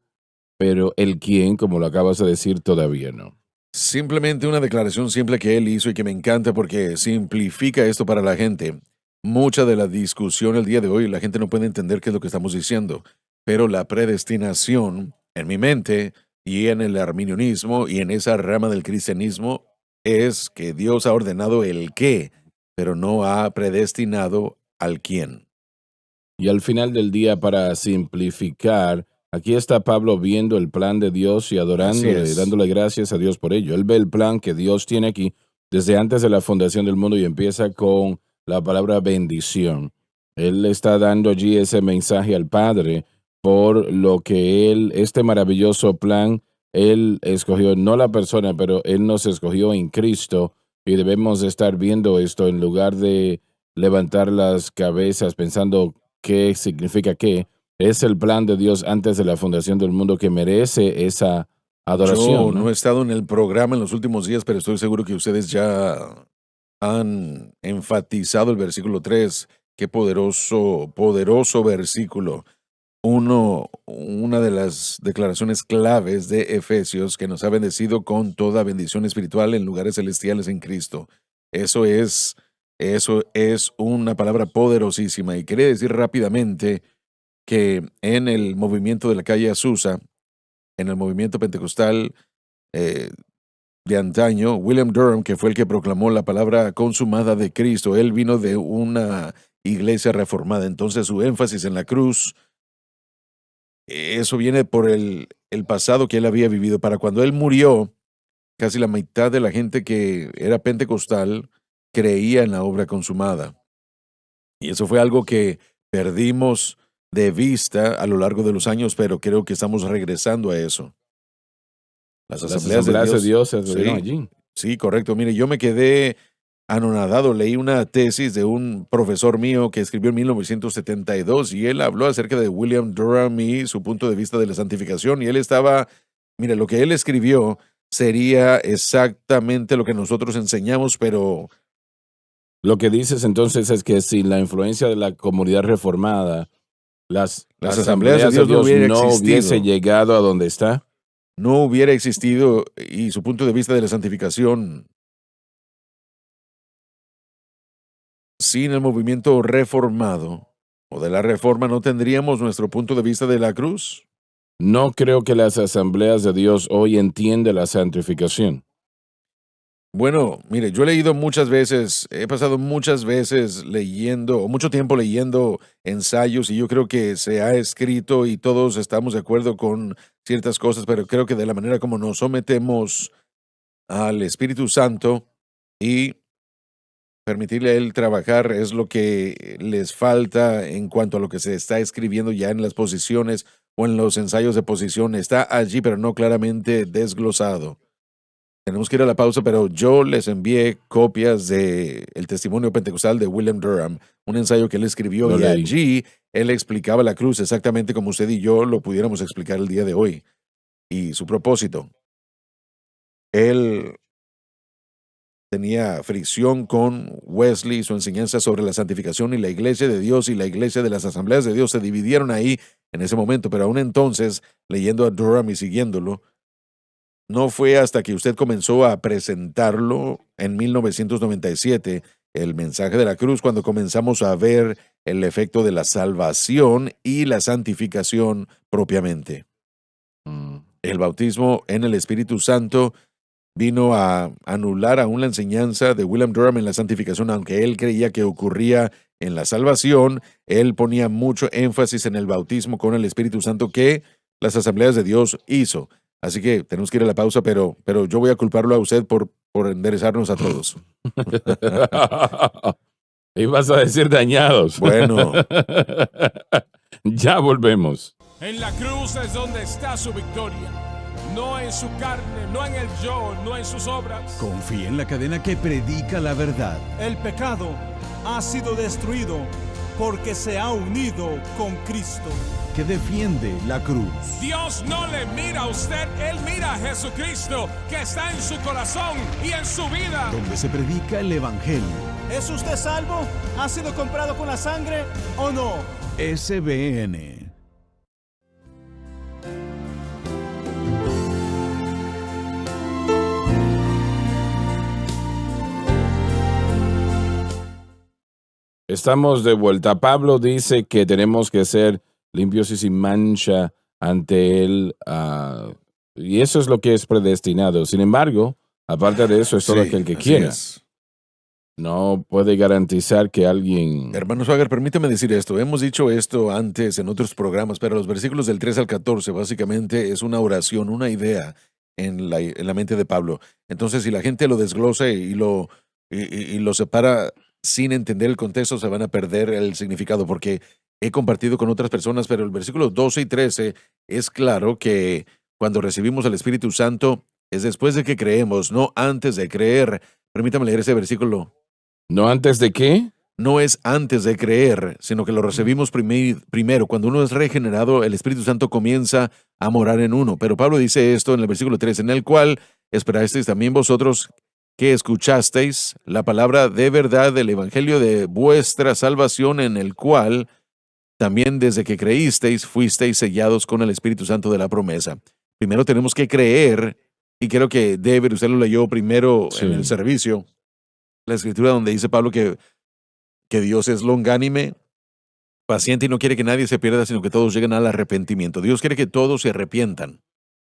pero el quién, como lo acabas de decir, todavía no. Simplemente una declaración simple que él hizo y que me encanta porque simplifica esto para la gente. Mucha de la discusión el día de hoy, la gente no puede entender qué es lo que estamos diciendo, pero la predestinación en mi mente y en el arminionismo y en esa rama del cristianismo es que Dios ha ordenado el qué, pero no ha predestinado al quién. Y al final del día, para simplificar, aquí está Pablo viendo el plan de Dios y Así adorándole y es. dándole gracias a Dios por ello. Él ve el plan que Dios tiene aquí desde antes de la fundación del mundo y empieza con la palabra bendición. Él está dando allí ese mensaje al Padre por lo que este maravilloso plan, él escogió, no la persona, pero él nos escogió en Cristo y debemos estar viendo esto en lugar de levantar las cabezas pensando qué significa qué. Es el plan de Dios antes de la fundación del mundo que merece esa Yo adoración, no he ¿no? estado en el programa en los últimos días, pero estoy seguro que ustedes ya han enfatizado el versículo 3. Qué poderoso, poderoso versículo. Una de las declaraciones claves de Efesios, que nos ha bendecido con toda bendición espiritual en lugares celestiales en Cristo. Eso es, eso es una palabra poderosísima, y quería decir rápidamente que en el movimiento de la calle Azusa, en el movimiento pentecostal, eh, de antaño, William Durham, que fue el que proclamó la palabra consumada de Cristo, él vino de una iglesia reformada. Entonces su énfasis en la cruz, eso viene por el pasado que él había vivido. Para cuando él murió, casi la mitad de la gente que era pentecostal creía en la obra consumada. Y eso fue algo que perdimos de vista a lo largo de los años, pero creo que estamos regresando a eso. Las Las asambleas de asambleas de Dios, Dios se reunieron sí, allí. sí, correcto. Mire, yo me quedé anonadado. Leí una tesis de un profesor mío que escribió en 1972, y él habló acerca de William Durham y su punto de vista de la santificación. Y él estaba, mire, lo que él escribió sería exactamente lo que nosotros enseñamos, pero Lo que dices entonces es que sin la influencia de la comunidad reformada, las las asambleas de asambleas de Dios no Dios hubiera no hubiese existido, llegado a donde está. no hubiera existido, y su punto de vista de la santificación, sin el movimiento reformado o de la reforma, no tendríamos nuestro punto de vista de la cruz. No creo que las asambleas de Dios hoy entiendan la santificación. Bueno, mire, yo he leído muchas veces, he pasado muchas veces leyendo, o mucho tiempo leyendo ensayos, y yo creo que se ha escrito y todos estamos de acuerdo con ciertas cosas, pero creo que de la manera como nos sometemos al Espíritu Santo y permitirle a Él trabajar es lo que les falta en cuanto a lo que se está escribiendo ya en las posiciones o en los ensayos de posición. Está allí, pero no claramente desglosado. Tenemos que ir a la pausa, pero yo les envié copias de El Testimonio Pentecostal de William Durham, un ensayo que él escribió, Lo y leí. allí él explicaba la cruz exactamente como usted y yo lo pudiéramos explicar el día de hoy. Y su propósito. Él tenía fricción con Wesley, su enseñanza sobre la santificación, y la iglesia de Dios y la iglesia de las asambleas de Dios se dividieron ahí en ese momento, pero aún entonces, leyendo a Durham y siguiéndolo, no fue hasta que usted comenzó a presentarlo en 1997, el mensaje de la cruz, cuando comenzamos a ver el efecto de la salvación y la santificación propiamente. El bautismo en el Espíritu Santo vino a anular aún la enseñanza de William Durham en la santificación, aunque él creía que ocurría en la salvación. Él ponía mucho énfasis en el bautismo con el Espíritu Santo que las asambleas de Dios hizo. Así que tenemos que ir a la pausa, pero yo voy a culparlo a usted por enderezarnos a todos. Y vas a decir dañados. Bueno. Ya volvemos. En la cruz es donde está su victoria. No en su carne, no en el yo, no en sus obras. Confía en la cadena que predica la verdad. El pecado ha sido destruido porque se ha unido con Cristo. Que defiende la cruz. Dios no le mira a usted, Él mira a Jesucristo, que está en su corazón y en su vida. Donde se predica el Evangelio. ¿Es usted salvo? ¿Ha sido comprado con la sangre o no? SBN. Estamos de vuelta. Pablo dice que tenemos que ser limpios y sin mancha ante Él, y eso es lo que es predestinado. Sin embargo, aparte de eso, es todo aquel que así quiera. es. No puede garantizar que alguien... Hermano Swagger, permítame decir esto. Hemos dicho esto antes en otros programas, pero los versículos del 3 al 14 básicamente es una oración, una idea en la mente de Pablo. Entonces, si la gente lo desglosa y lo separa sin entender el contexto, se van a perder el significado, porque he compartido con otras personas, pero el versículo 12 y 13 es claro que cuando recibimos el Espíritu Santo es después de que creemos, no antes de creer. Permítame leer ese versículo. ¿No antes de qué? No es antes de creer, sino que lo recibimos primero. Cuando uno es regenerado, el Espíritu Santo comienza a morar en uno. Pero Pablo dice esto en el versículo 3, en el cual esperasteis también vosotros que escuchasteis la palabra de verdad del evangelio de vuestra salvación, en el cual también desde que creísteis fuisteis sellados con el Espíritu Santo de la promesa. Primero tenemos que creer, y creo que David, usted lo leyó primero en el servicio, la escritura donde dice Pablo que Dios es longánime, paciente y no quiere que nadie se pierda, sino que todos lleguen al arrepentimiento. Dios quiere que todos se arrepientan.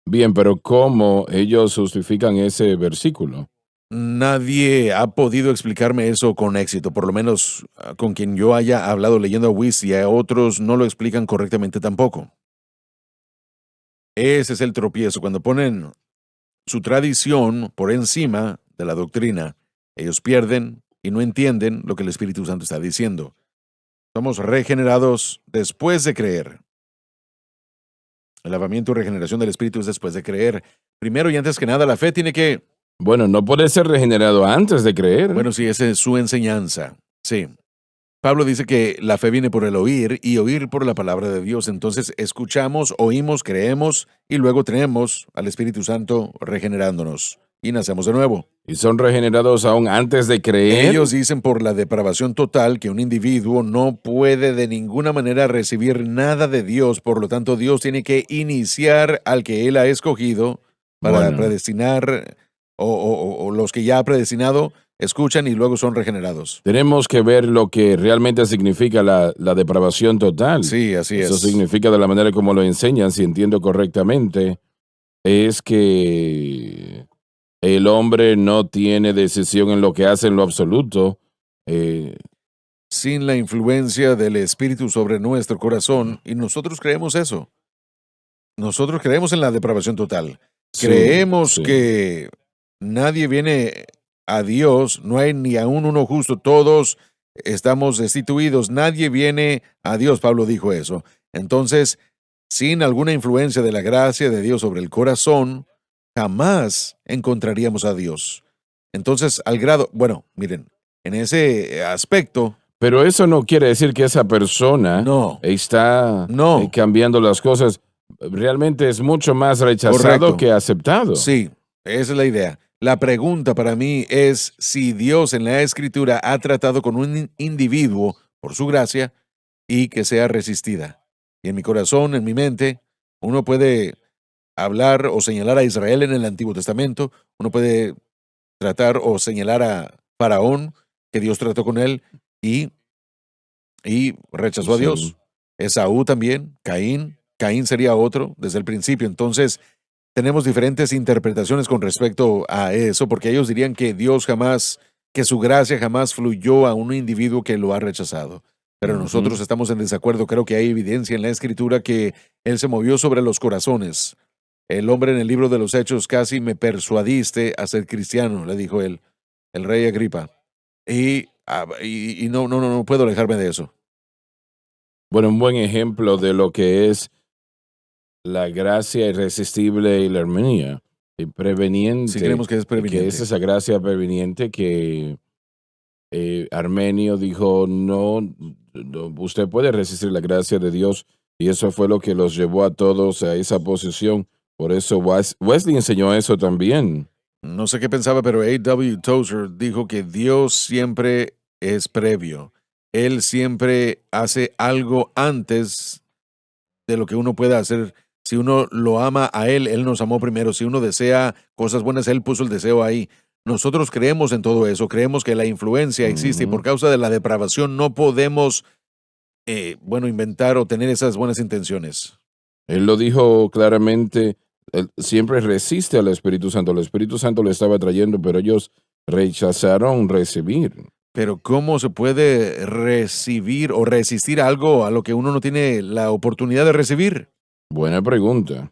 Bien, pero ¿cómo ellos justifican ese versículo? Nadie ha podido explicarme eso con éxito, por lo menos con quien yo haya hablado leyendo a Weiss, y a otros no lo explican correctamente tampoco. Ese es el tropiezo, cuando ponen su tradición por encima de la doctrina, ellos pierden y no entienden lo que el Espíritu Santo está diciendo. Somos regenerados después de creer. El lavamiento y regeneración del Espíritu es después de creer. Primero y antes que nada, la fe tiene que... Bueno, no puede ser regenerado antes de creer. Bueno, sí, esa es su enseñanza. Sí. Pablo dice que la fe viene por el oír y oír por la palabra de Dios. Entonces escuchamos, oímos, creemos y luego tenemos al Espíritu Santo regenerándonos y nacemos de nuevo. ¿Y son regenerados aún antes de creer? Ellos dicen por la depravación total que un individuo no puede de ninguna manera recibir nada de Dios. Por lo tanto, Dios tiene que iniciar al que Él ha escogido para predestinar, o los que ya ha predestinado escuchan y luego son regenerados. Tenemos que ver lo que realmente significa la depravación total. Sí, así Eso es. significa, de la manera como lo enseñan, si entiendo correctamente, es que el hombre no tiene decisión en lo que hace en lo absoluto. Sin la influencia del Espíritu sobre nuestro corazón, y nosotros creemos eso. Nosotros creemos en la depravación total. Creemos que nadie viene a Dios, no hay ni aún uno justo, todos estamos destituidos, nadie viene a Dios, Pablo dijo eso. Entonces, sin alguna influencia de la gracia de Dios sobre el corazón, jamás encontraríamos a Dios. Entonces, al grado, bueno, miren, en ese aspecto, Pero eso no quiere decir que esa persona no, está no. cambiando las cosas. Realmente es mucho más rechazado Correcto. que aceptado. Sí, esa es la idea. La pregunta para mí es si Dios en la Escritura ha tratado con un individuo por su gracia y que sea resistida. Y en mi corazón, en mi mente, uno puede hablar o señalar a Israel en el Antiguo Testamento, uno puede tratar o señalar a Faraón, que Dios trató con él y, y rechazó a Sí. Dios. Esaú también, Caín sería otro desde el principio. Entonces, tenemos diferentes interpretaciones con respecto a eso, porque ellos dirían que Dios jamás, que su gracia jamás fluyó a un individuo que lo ha rechazado. Pero Ujú. nosotros estamos en desacuerdo. Creo que hay evidencia en la Escritura que Él se movió sobre los corazones. El hombre en el libro de los Hechos, casi me persuadiste a ser cristiano, le dijo él, el rey Agripa. Y no puedo alejarme de eso. Bueno, un buen ejemplo de lo que es la gracia irresistible y la armonía y preveniente. Si creemos que es Que preveniente. es esa gracia preveniente que Armenio dijo, no, usted puede resistir la gracia de Dios, y eso fue lo que los llevó a todos a esa posición. Por eso Wesley enseñó eso también. No sé qué pensaba, pero A.W. Tozer dijo que Dios siempre es previo. Él siempre hace algo antes de lo que uno pueda hacer. Si uno lo ama a Él, Él nos amó primero. Si uno desea cosas buenas, Él puso el deseo ahí. Nosotros creemos en todo eso, creemos que la influencia existe y por causa de la depravación no podemos, inventar o tener esas buenas intenciones. Él lo dijo claramente, él siempre resiste al Espíritu Santo. El Espíritu Santo lo estaba trayendo, pero ellos rechazaron recibir. Pero ¿cómo se puede recibir o resistir algo a lo que uno no tiene la oportunidad de recibir? Buena pregunta.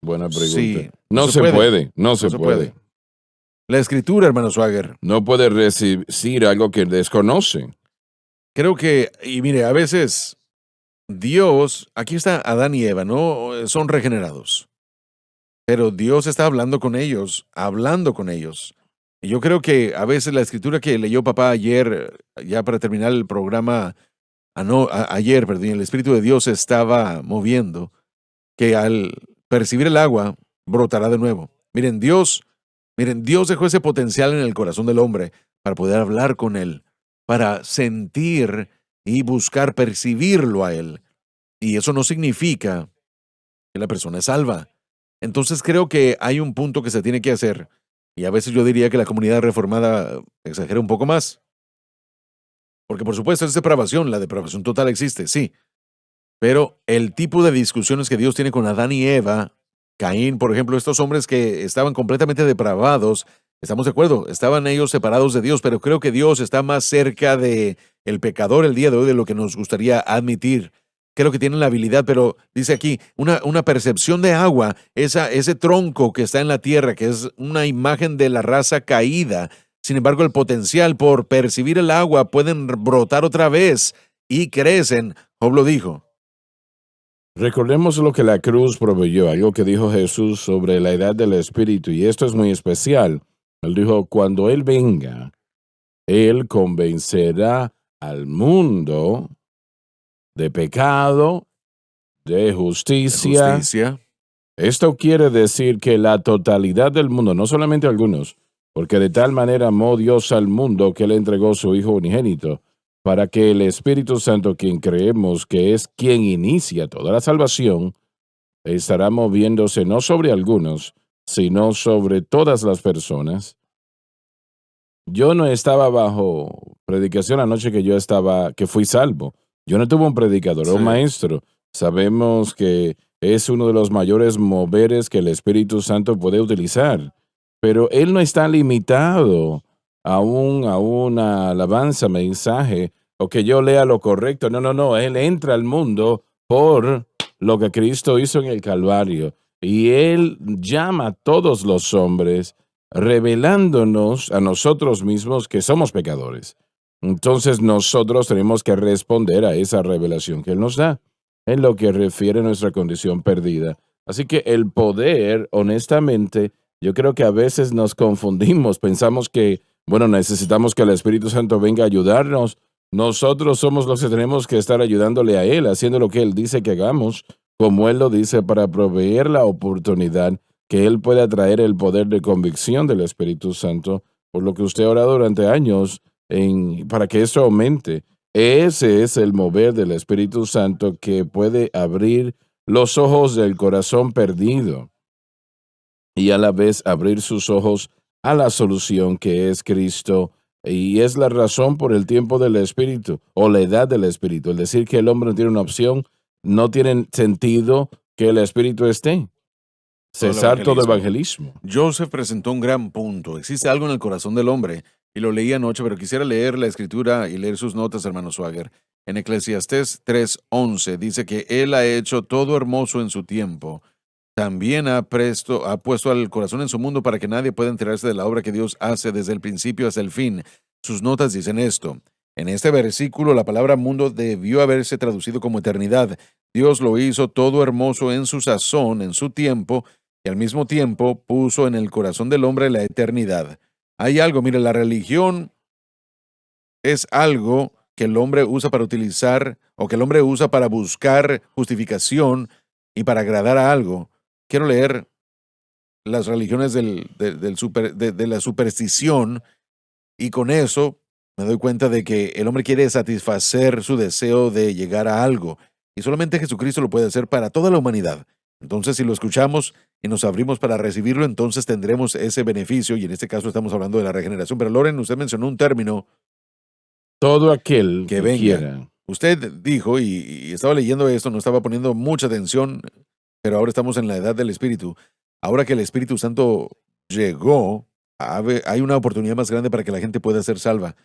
Buena pregunta. Sí, no se puede. No se puede. La Escritura, hermano Swagger, No puede resistir algo que desconoce. creo que, y mire, a veces Dios, aquí está Adán y Eva, ¿no? Son regenerados. Pero Dios está hablando con ellos. Y yo creo que a veces la escritura que leyó papá ayer, ya para terminar el programa, ayer, perdón, el Espíritu de Dios se estaba moviendo, que al percibir el agua, brotará de nuevo. Miren, Dios dejó ese potencial en el corazón del hombre para poder hablar con él, para sentir y buscar percibirlo a él. Y eso no significa que la persona es salva. Entonces creo que hay un punto que se tiene que hacer, y a veces yo diría que la comunidad reformada exagera un poco más. Porque por supuesto es depravación, la depravación total existe, sí. Pero el tipo de discusiones que Dios tiene con Adán y Eva, Caín, por ejemplo, estos hombres que estaban completamente depravados, estamos de acuerdo, estaban ellos separados de Dios, pero creo que Dios está más cerca de el pecador el día de hoy de lo que nos gustaría admitir. Creo que tienen la habilidad, pero dice aquí, una percepción de agua, ese tronco que está en la tierra, que es una imagen de la raza caída. Sin embargo, el potencial por percibir el agua pueden brotar otra vez y crecen. Job lo dijo. Recordemos lo que la cruz proveyó, algo que dijo Jesús sobre la edad del Espíritu, y esto es muy especial. Él dijo, cuando Él venga, Él convencerá al mundo de pecado, de justicia. Esto quiere decir que la totalidad del mundo, no solamente algunos, porque de tal manera amó Dios al mundo que Él entregó su Hijo unigénito, para que el Espíritu Santo, quien creemos que es quien inicia toda la salvación, estará moviéndose no sobre algunos, sino sobre todas las personas. Yo no estaba bajo predicación anoche que fui salvo. Yo no tuve un predicador o un maestro. Sabemos que es uno de los mayores moveres que el Espíritu Santo puede utilizar, pero Él no está limitado a una alabanza, mensaje, o que yo lea lo correcto. No. Él entra al mundo por lo que Cristo hizo en el Calvario. Y Él llama a todos los hombres, revelándonos a nosotros mismos que somos pecadores. Entonces nosotros tenemos que responder a esa revelación que Él nos da, en lo que refiere a nuestra condición perdida. Así que el poder, honestamente, yo creo que a veces nos confundimos, pensamos que, bueno, necesitamos que el Espíritu Santo venga a ayudarnos. Nosotros somos los que tenemos que estar ayudándole a Él, haciendo lo que Él dice que hagamos, como Él lo dice, para proveer la oportunidad que Él pueda traer el poder de convicción del Espíritu Santo, por lo que usted ora durante años para que esto aumente. Ese es el mover del Espíritu Santo que puede abrir los ojos del corazón perdido y a la vez abrir sus ojos a la solución que es Cristo. Y es la razón por el tiempo del Espíritu o la edad del Espíritu. El decir que el hombre no tiene una opción no tiene sentido que el Espíritu esté. Cesar todo evangelismo. Joseph presentó un gran punto. Existe algo en el corazón del hombre, y lo leí anoche, pero quisiera leer la escritura y leer sus notas, hermano Swagger. En Eclesiastés 3:11 dice que Él ha hecho todo hermoso en su tiempo. También ha puesto al corazón en su mundo para que nadie pueda enterarse de la obra que Dios hace desde el principio hasta el fin. Sus notas dicen esto. En este versículo, la palabra mundo debió haberse traducido como eternidad. Dios lo hizo todo hermoso en su sazón, en su tiempo, y al mismo tiempo puso en el corazón del hombre la eternidad. Hay algo, mire, la religión es algo que el hombre usa para utilizar, o que el hombre usa para buscar justificación y para agradar a algo. Quiero leer las religiones de la superstición, y con eso me doy cuenta de que el hombre quiere satisfacer su deseo de llegar a algo, y solamente Jesucristo lo puede hacer para toda la humanidad. Entonces, si lo escuchamos y nos abrimos para recibirlo, entonces tendremos ese beneficio, y en este caso estamos hablando de la regeneración. Pero Loren, usted mencionó un término. Todo aquel que que venga. quiera. Usted dijo, y estaba leyendo esto, no estaba poniendo mucha atención, pero ahora estamos en la edad del Espíritu. Ahora que el Espíritu Santo llegó, hay una oportunidad más grande para que la gente pueda ser salva,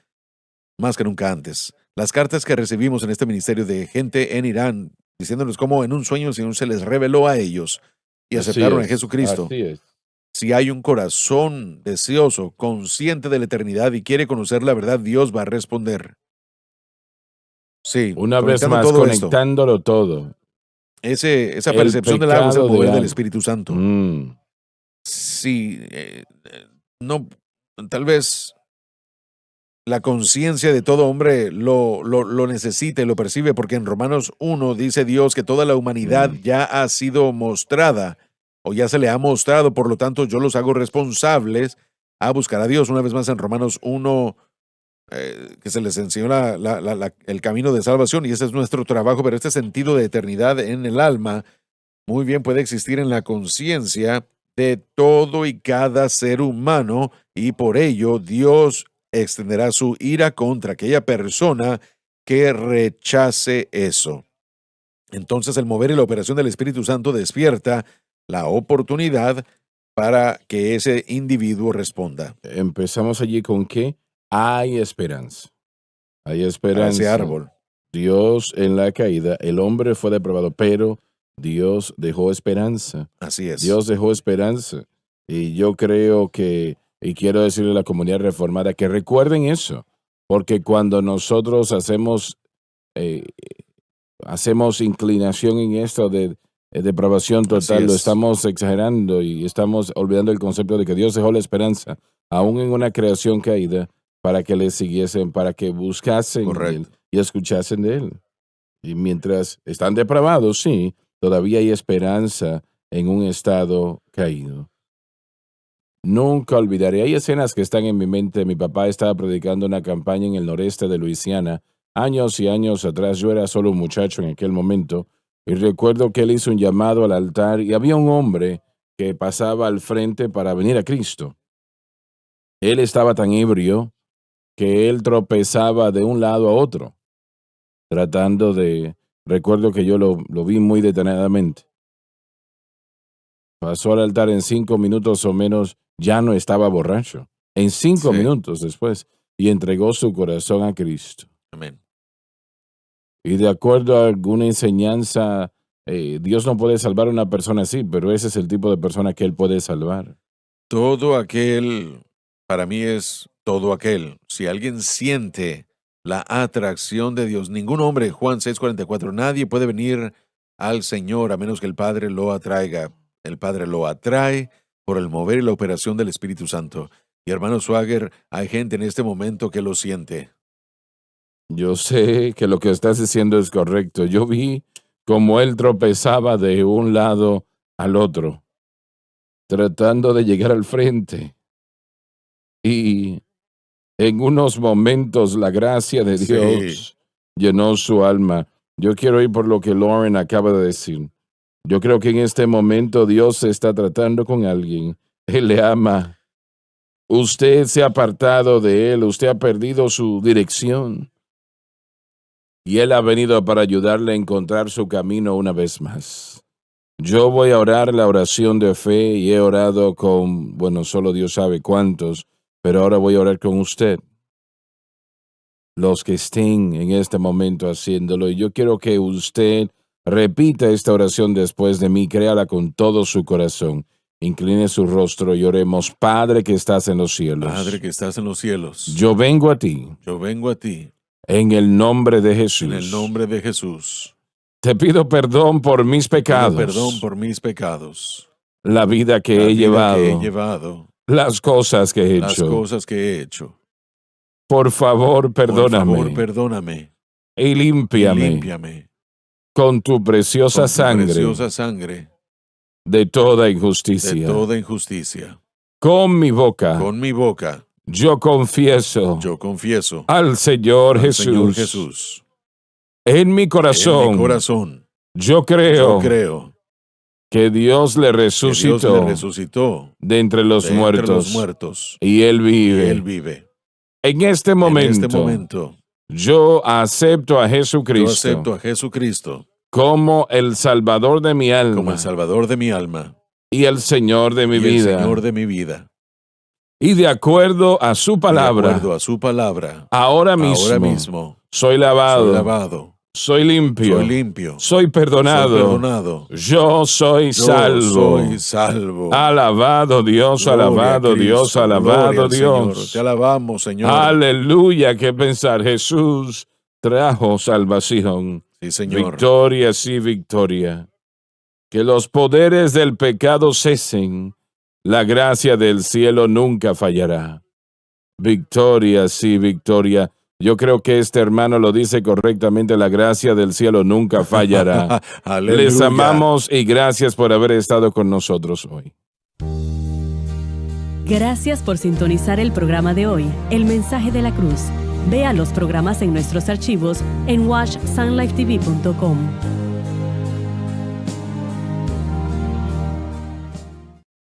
más que nunca antes. Las cartas que recibimos en este ministerio de gente en Irán, diciéndonos cómo en un sueño el Señor se les reveló a ellos y Así aceptaron a es, Jesucristo. así es. Si hay un corazón deseoso, consciente de la eternidad y quiere conocer la verdad, Dios va a responder. Sí, Una vez conectando más, todo esto. conectándolo todo. Esa El percepción del agua es el pecado de mover del algo. Espíritu Santo. Mm. Sí, no, tal vez la conciencia de todo hombre lo necesita y lo percibe, porque en Romanos 1 dice Dios que toda la humanidad ya ha sido mostrada, o ya se le ha mostrado, por lo tanto yo los hago responsables a buscar a Dios. Una vez más en Romanos 1, que se les enseñó el camino de salvación, y ese es nuestro trabajo, pero este sentido de eternidad en el alma muy bien puede existir en la conciencia de todo y cada ser humano, y por ello Dios extenderá su ira contra aquella persona que rechace eso. Entonces el mover y la operación del Espíritu Santo despierta la oportunidad para que ese individuo responda. Empezamos allí con que hay esperanza. Hay Para esperanza. ese árbol. Dios en la caída, el hombre fue depravado, pero Dios dejó esperanza. Así es. Dios dejó esperanza. Y yo creo que, y quiero decirle a la comunidad reformada que recuerden eso, porque cuando nosotros hacemos inclinación en esto de depravación total, Así lo es. estamos exagerando y estamos olvidando el concepto de que Dios dejó la esperanza, aún en una creación caída, para que le siguiesen, para que buscasen de Correcto. Él y escuchasen de Él. Y mientras están depravados, sí, todavía hay esperanza en un estado caído. Nunca olvidaré, hay escenas que están en mi mente. Mi papá estaba predicando una campaña en el noreste de Luisiana, años y años atrás. Yo era solo un muchacho en aquel momento, y recuerdo que él hizo un llamado al altar, y había un hombre que pasaba al frente para venir a Cristo. Él estaba tan ebrio que él tropezaba de un lado a otro, tratando de... Recuerdo que yo lo vi muy detenidamente. Pasó al altar en 5 minutos o menos, ya no estaba borracho. En 5 Sí. minutos después, y entregó su corazón a Cristo. Amén. Y de acuerdo a alguna enseñanza, Dios no puede salvar a una persona así, pero ese es el tipo de persona que Él puede salvar. Todo aquel, para mí es todo aquel. Si alguien siente la atracción de Dios, ningún hombre, Juan 6:44, nadie puede venir al Señor a menos que el Padre lo atraiga. El Padre lo atrae por el mover y la operación del Espíritu Santo. Y hermano Swagger, hay gente en este momento que lo siente. Yo sé que lo que estás diciendo es correcto. Yo vi cómo él tropezaba de un lado al otro, tratando de llegar al frente. Y en unos momentos la gracia de Dios llenó su alma. Yo quiero ir por lo que Lauren acaba de decir. Yo creo que en este momento Dios se está tratando con alguien. Él le ama. Usted se ha apartado de Él. Usted ha perdido su dirección. Y Él ha venido para ayudarle a encontrar su camino una vez más. Yo voy a orar la oración de fe y he orado con, solo Dios sabe cuántos, pero ahora voy a orar con usted. Los que estén en este momento haciéndolo. Y yo quiero que usted repita esta oración después de mí, créala con todo su corazón. Incline su rostro y oremos. Padre que estás en los cielos. Padre que estás en los cielos. Yo vengo a ti. Yo vengo a ti. En el nombre de Jesús. En el nombre de Jesús. Te pido perdón por mis pecados. Perdón por mis pecados. La vida que he llevado. Las cosas que he hecho. Las cosas que he hecho. Por favor, perdóname. Por favor, perdóname. Y límpiame. Límpiame. Con tu preciosa sangre. De toda injusticia. De toda injusticia. Con mi boca. Con mi boca. Yo confieso. Al Señor Jesús. En mi corazón. Yo creo. Que Dios le resucitó. De entre los muertos. Y Él vive. En este momento. Yo acepto a Jesucristo. Como el Salvador de mi alma. Y el Señor de mi vida. Y de acuerdo a su palabra. Ahora mismo. Soy lavado. Soy limpio. Soy perdonado. Yo soy salvo. Alabado Dios, alabado Dios, alabado Dios. Te alabamos, Señor. Aleluya, qué pensar. Jesús trajo salvación. Sí, Señor. Victoria, sí, victoria. Que los poderes del pecado cesen. La gracia del cielo nunca fallará. Victoria, sí, victoria. Yo creo que este hermano lo dice correctamente. La gracia del cielo nunca fallará. Les amamos y gracias por haber estado con nosotros hoy. Gracias por sintonizar el programa de hoy, El Mensaje de la Cruz. Vea los programas en nuestros archivos en watchsunlifetv.com.